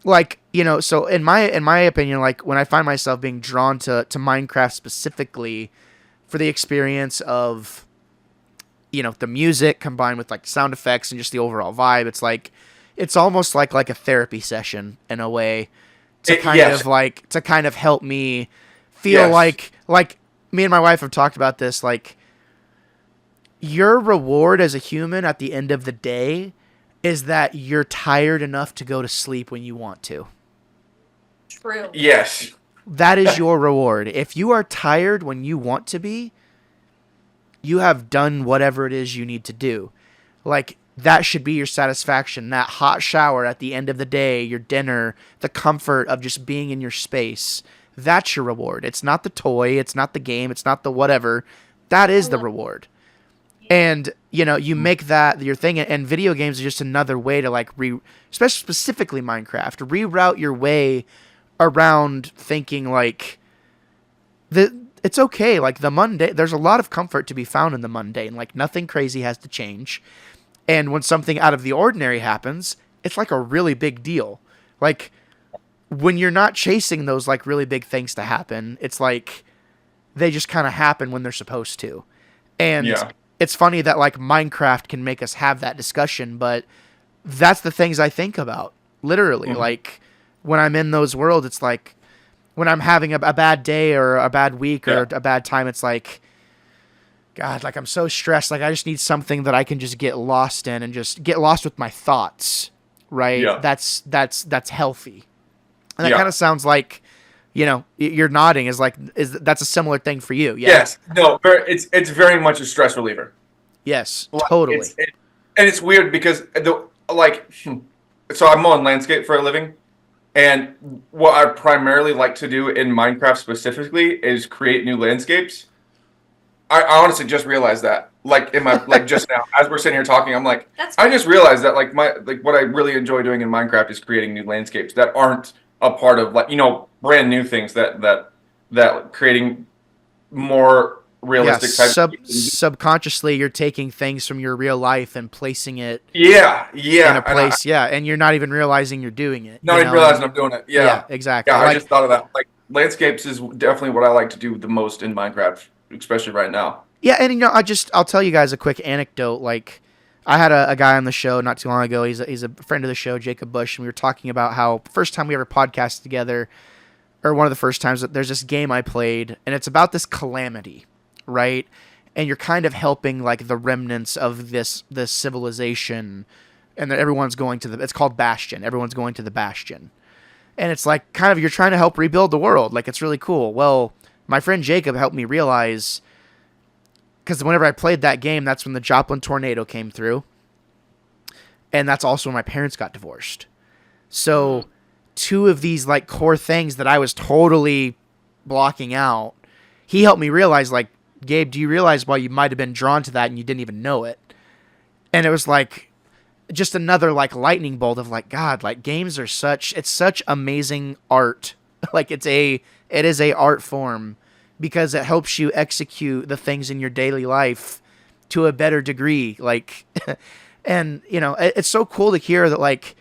Like, so in my opinion, like when I find myself being drawn to Minecraft specifically for the experience of, the music combined with like sound effects and just the overall vibe, it's almost like a therapy session in a way to kind of help me feel like me and my wife have talked about this, like your reward as a human at the end of the day is that you're tired enough to go to sleep when you want to. True. Yes. That is your reward. If you are tired when you want to be, you have done whatever it is you need to do. Like, that should be your satisfaction. That hot shower at the end of the day, your dinner, the comfort of just being in your space. That's your reward. It's not the toy. It's not the game. It's not the whatever. That is the reward. And, you make that your thing. And video games are just another way to, like, especially specifically Minecraft, reroute your way around thinking, like, it's okay. Like, the mundane, there's a lot of comfort to be found in the mundane. Like, nothing crazy has to change. And when something out of the ordinary happens, it's like a really big deal. Like, when you're not chasing those, like, really big things to happen, it's like they just kind of happen when they're supposed to. And it's funny that, like, Minecraft can make us have that discussion, but that's the things I think about. Literally. Mm-hmm. Like, when I'm in those worlds, it's like when I'm having a bad day or a bad week or a bad time, it's like, God, like I'm so stressed. Like I just need something that I can just get lost in and just get lost with my thoughts. Right. Yeah. That's healthy. And that kind of sounds like, you know, you're nodding that's a similar thing for you. Yeah. Yes. No, it's very much a stress reliever. Yes, totally. And it's weird because so I'm on landscape for a living, and what I primarily like to do in Minecraft specifically is create new landscapes. I honestly just realized that, like in my just now as we're sitting here talking, I'm like, I just realized that what I really enjoy doing in Minecraft is creating new landscapes that aren't a part of brand new things that creating more realistic type subconsciously you're taking things from your real life and placing it in a place and you're not even realizing you're doing it, not even realizing I'm doing it. Exactly. I just thought of that. Like landscapes is definitely what I like to do the most in Minecraft, especially right now. And I'll tell you guys a quick anecdote. Like I had a guy on the show not too long ago. He's a friend of the show, Jacob Bush, and we were talking about how first time we ever podcasted together, or one of the first times, that there's this game I played and it's about this calamity. Right, and you're kind of helping like the remnants of this civilization, and everyone's going to it's called Bastion. Everyone's going to the Bastion, and it's like kind of you're trying to help rebuild the world. Like it's really cool. Well, my friend Jacob helped me realize, because whenever I played that game, that's when the Joplin tornado came through, and that's also when my parents got divorced. So, two of these like core things that I was totally blocking out, he helped me realize, like, Gabe, do you realize why you might have been drawn to that and you didn't even know it? And it was like just another like lightning bolt of like, God, like games are it's such amazing art. Like it is a art form because it helps you execute the things in your daily life to a better degree. Like, and you know, it's so cool to hear that like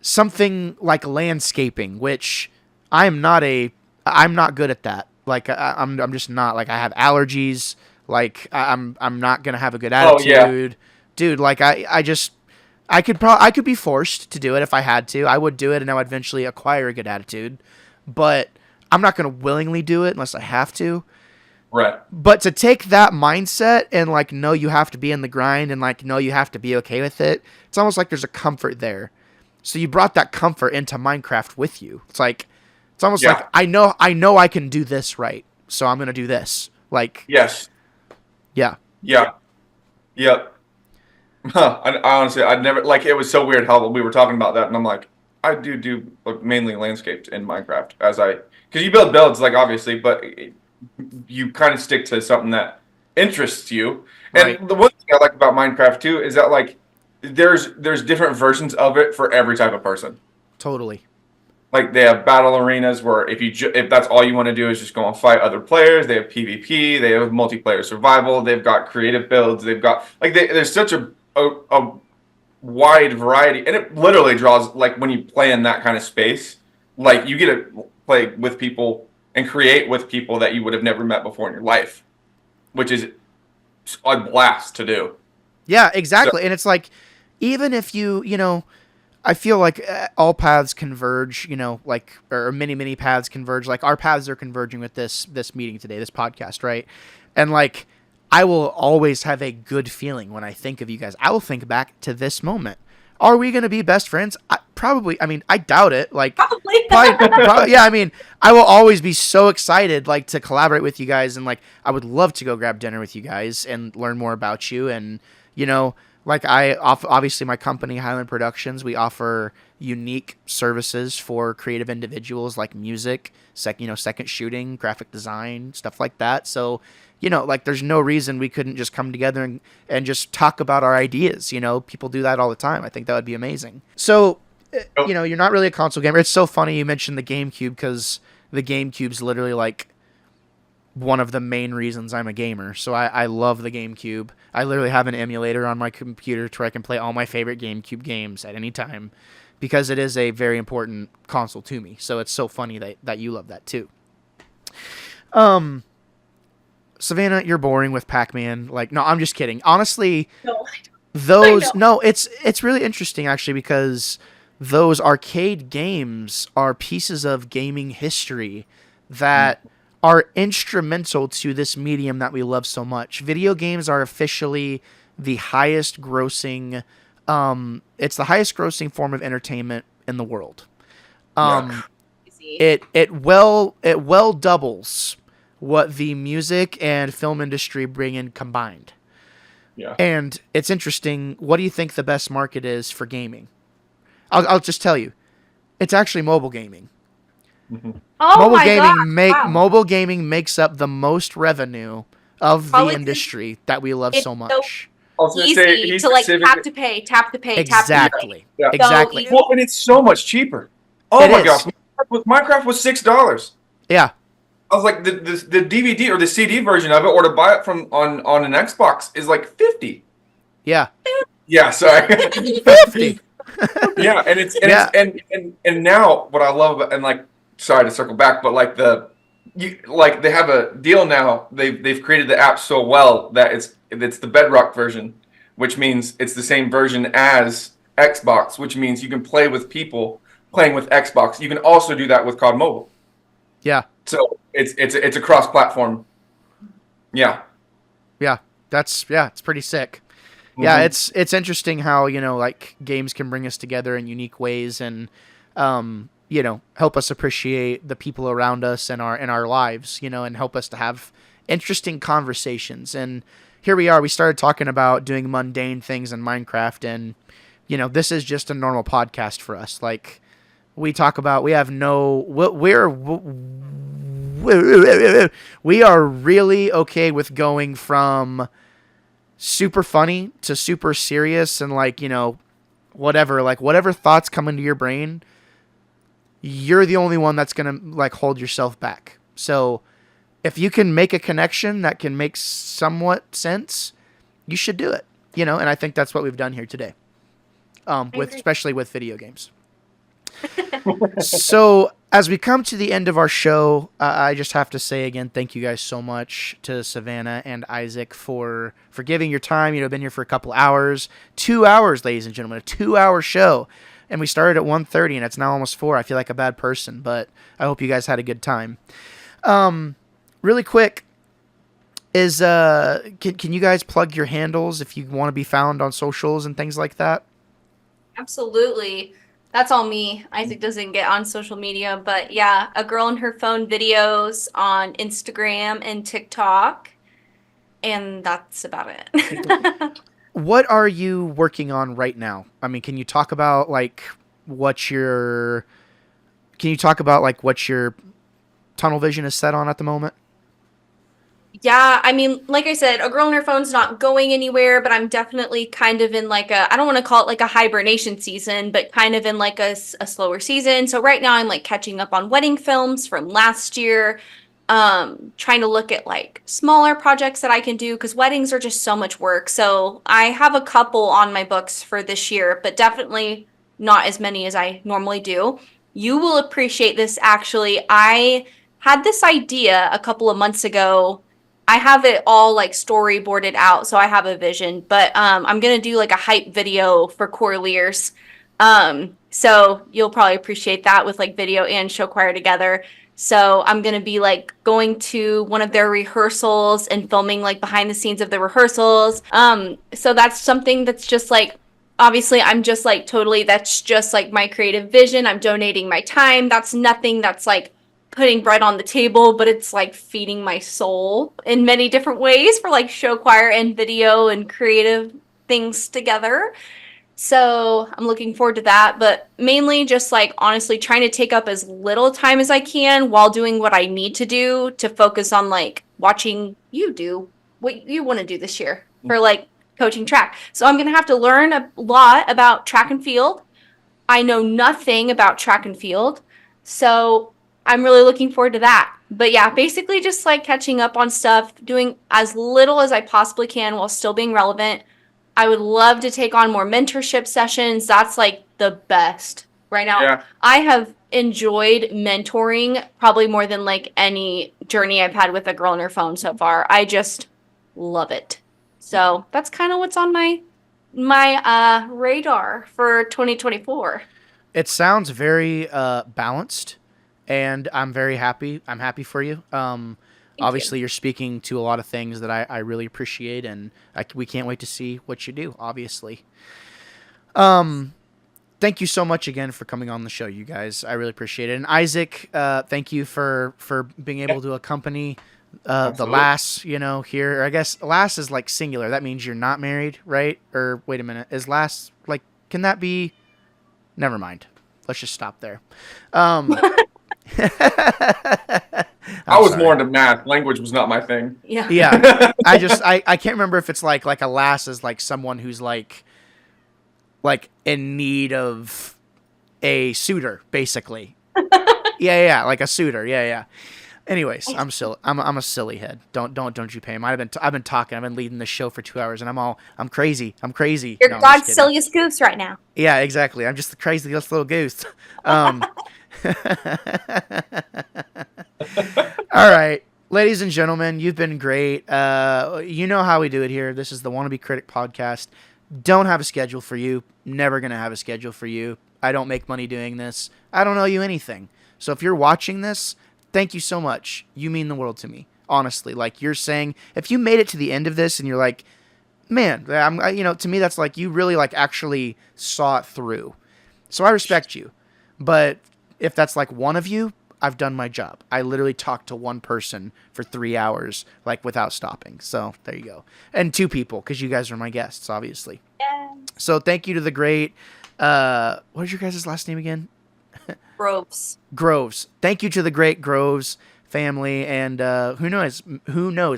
something like landscaping, which I'm not good at that. Like I'm just not. Like I have allergies. Like I'm not gonna have a good attitude, dude. Like I could be forced to do it if I had to. I would do it and I would eventually acquire a good attitude, but I'm not gonna willingly do it unless I have to. Right. But to take that mindset and like know you have to be in the grind and like know you have to be okay with it, it's almost like there's a comfort there. So you brought that comfort into Minecraft with you. It's like. It's almost like I know I can do this right, so I'm gonna do this. Like yes, yeah. I honestly, I'd never it was so weird how we were talking about that, and I'm like, I do mainly landscapes in Minecraft because you build builds obviously, but you kind of stick to something that interests you. And the one thing I like about Minecraft too is that there's different versions of it for every type of person. Totally. Like they have battle arenas where if that's all you want to do is just go and fight other players. They have PvP. They have multiplayer survival. They've got creative builds. They've got there's such a wide variety, and it literally draws when you play in that kind of space, you get to play with people and create with people that you would have never met before in your life, which is a blast to do. Yeah, exactly. So, and it's like even if you I feel like all paths converge, or many paths converge. Like our paths are converging with this meeting today, this podcast, right? And I will always have a good feeling when I think of you guys. I will think back to this moment. Are we going to be best friends? Probably. I mean, I doubt it. Probably. Yeah. I mean, I will always be so excited, to collaborate with you guys, and I would love to go grab dinner with you guys and learn more about you, and obviously my company, Highland Productions, we offer unique services for creative individuals like music, second shooting, graphic design, stuff like that. So, there's no reason we couldn't just come together and just talk about our ideas. People do that all the time. I think that would be amazing. So, you're not really a console gamer. It's so funny you mentioned the GameCube because the GameCube's literally one of the main reasons I'm a gamer. So I love the GameCube. I literally have an emulator on my computer to where I can play all my favorite GameCube games at any time because it is a very important console to me. So it's so funny that you love that too. Savannah, you're boring with Pac-Man. No, I'm just kidding. Honestly, no, it's really interesting actually because those arcade games are pieces of gaming history that are instrumental to this medium that we love so much. Video games are officially the highest grossing, it's the highest grossing form of entertainment in the world. It well doubles what the music and film industry bring in combined. Yeah. And it's interesting. What do you think the best market is for gaming? I'll just tell you, it's actually mobile gaming. Mm-hmm. Oh mobile my gaming God. Wow. Mobile gaming makes up the most revenue of Probably the industry that we love it's so much. I was gonna Easy say, to like tap to pay, tap to pay, Exactly. Yeah. Exactly. So Well, and it's so much cheaper. Oh It my is. gosh, Minecraft was $6. Yeah. I was like, the DVD or the CD version of it, or to buy it from on an Xbox is like 50. Yeah. Yeah, sorry. 50. Yeah, and it's Yeah. and now what I love about, and like, sorry to circle back, but like they have a deal now. They've created the app so well that it's the Bedrock version, which means it's the same version as Xbox, which means you can play with people playing with Xbox. You can also do that with COD Mobile. Yeah. So it's a cross-platform. Yeah. Yeah. It's pretty sick. Yeah, it's interesting how, like games can bring us together in unique ways and help us appreciate the people around us and our lives, and help us to have interesting conversations. And here we are, we started talking about doing mundane things in Minecraft, and this is just a normal podcast for us. Like, we talk about, we are really okay with going from super funny to super serious and whatever thoughts come into your brain, you're the only one that's gonna hold yourself back. So if you can make a connection that can make somewhat sense, you should do it. And I think that's what we've done here today. Especially with video games. So as we come to the end of our show, I just have to say again, thank you guys so much to Savannah and Issac for giving your time. Been here for a couple hours, 2 hours, ladies and gentlemen, a 2-hour show. And we started at 1:30 and it's now almost 4. I feel like a bad person, but I hope you guys had a good time. Really quick, can you guys plug your handles if you want to be found on socials and things like that? Absolutely. That's all me. Isaac doesn't get on social media, but yeah, A Girl and Her Phone videos on Instagram and TikTok. And that's about it. What are you working on right now? I mean, can you talk about what your tunnel vision is set on at the moment? Yeah, I mean, like I said, A Girl and Her Phone's not going anywhere, but I'm definitely kind of in I don't want to call it a hibernation season, but kind of in a slower season. So right now I'm catching up on wedding films from last year, trying to look at smaller projects that I can do because weddings are just so much work. So I have a couple on my books for this year, but definitely not as many as I normally do. You will appreciate this, actually. I had this idea a couple of months ago. I have it all storyboarded out, so I have a vision, but I'm gonna do a hype video for Corliers. So you'll probably appreciate that with video and show choir together. So I'm gonna be going to one of their rehearsals and filming behind the scenes of the rehearsals. So that's something that's just obviously I'm just totally, that's just my creative vision. I'm donating my time. That's nothing that's putting bread on the table, but it's feeding my soul in many different ways for show choir and video and creative things together. So I'm looking forward to that, but mainly just honestly trying to take up as little time as I can while doing what I need to do to focus on watching you do what you want to do this year for coaching track. So I'm going to have to learn a lot about track and field. I know nothing about track and field. So I'm really looking forward to that. But yeah, basically just catching up on stuff, doing as little as I possibly can while still being relevant. I would love to take on more mentorship sessions. That's the best right now. Yeah. I have enjoyed mentoring probably more than any journey I've had with A Girl on Her Phone so far. I just love it. So that's kind of what's on my radar for 2024. It sounds very balanced, and I'm very happy. I'm happy for you. Obviously, you're speaking to a lot of things that I really appreciate, and we can't wait to see what you do, obviously. Thank you so much again for coming on the show, you guys. I really appreciate it. And Isaac, thank you for being able to accompany the lass, here. Or I guess lass is like singular. That means you're not married, right? Or wait a minute. Is lass, like, can that be? Never mind. Let's just stop there. I was more into math. Language was not my thing. Yeah. Yeah. I can't remember if it's like a lass is like someone who's like in need of a suitor, basically. Yeah, like a suitor. Yeah. Anyways, I'm silly. I'm a silly head. Don't you pay him. I've been talking. I've been leading the show for 2 hours, and I'm crazy. You're God's silliest goose right now. Yeah, exactly. I'm just the craziest little goose. All right. Ladies and gentlemen, you've been great. You know how we do it here. This is the Wannabe Critic podcast. Don't have a schedule for you. Never going to have a schedule for you. I don't make money doing this. I don't owe you anything. So if you're watching this, thank you so much. You mean the world to me. Honestly, like you're saying, if you made it to the end of this and you're like, man, to me, that's like you really like actually saw it through. So I respect you. But if that's like one of you, I've done my job. I literally talked to one person for 3 hours, like without stopping. So there you go. And 2 people, because you guys are my guests, obviously. Yeah. So thank you to the great, what is your guys' last name again? Groves. Groves. Thank you to the great Groves family. And who knows?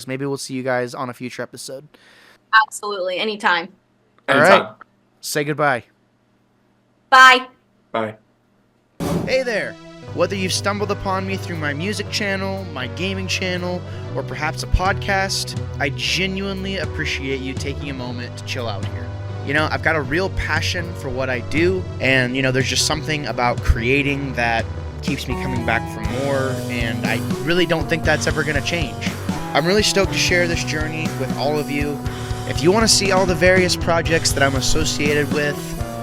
Maybe we'll see you guys on a future episode. Absolutely. Anytime. All right. Say goodbye. Bye. Bye. Hey there. Whether you've stumbled upon me through my music channel, my gaming channel, or perhaps a podcast, I genuinely appreciate you taking a moment to chill out here. I've got a real passion for what I do, and, there's just something about creating that keeps me coming back for more, and I really don't think that's ever going to change. I'm really stoked to share this journey with all of you. If you want to see all the various projects that I'm associated with,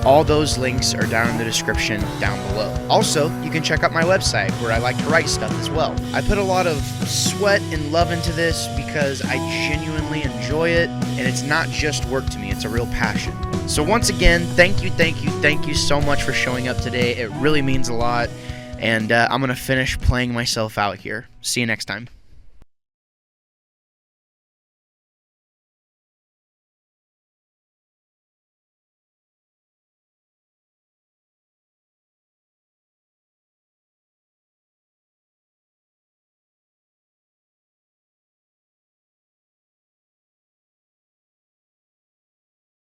all those links are down in the description down below. Also, you can check out my website where I like to write stuff as well. I put a lot of sweat and love into this because I genuinely enjoy it, and it's not just work to me, it's a real passion. So once again, thank you so much for showing up today. It really means a lot, and I'm going to finish playing myself out here. See you next time.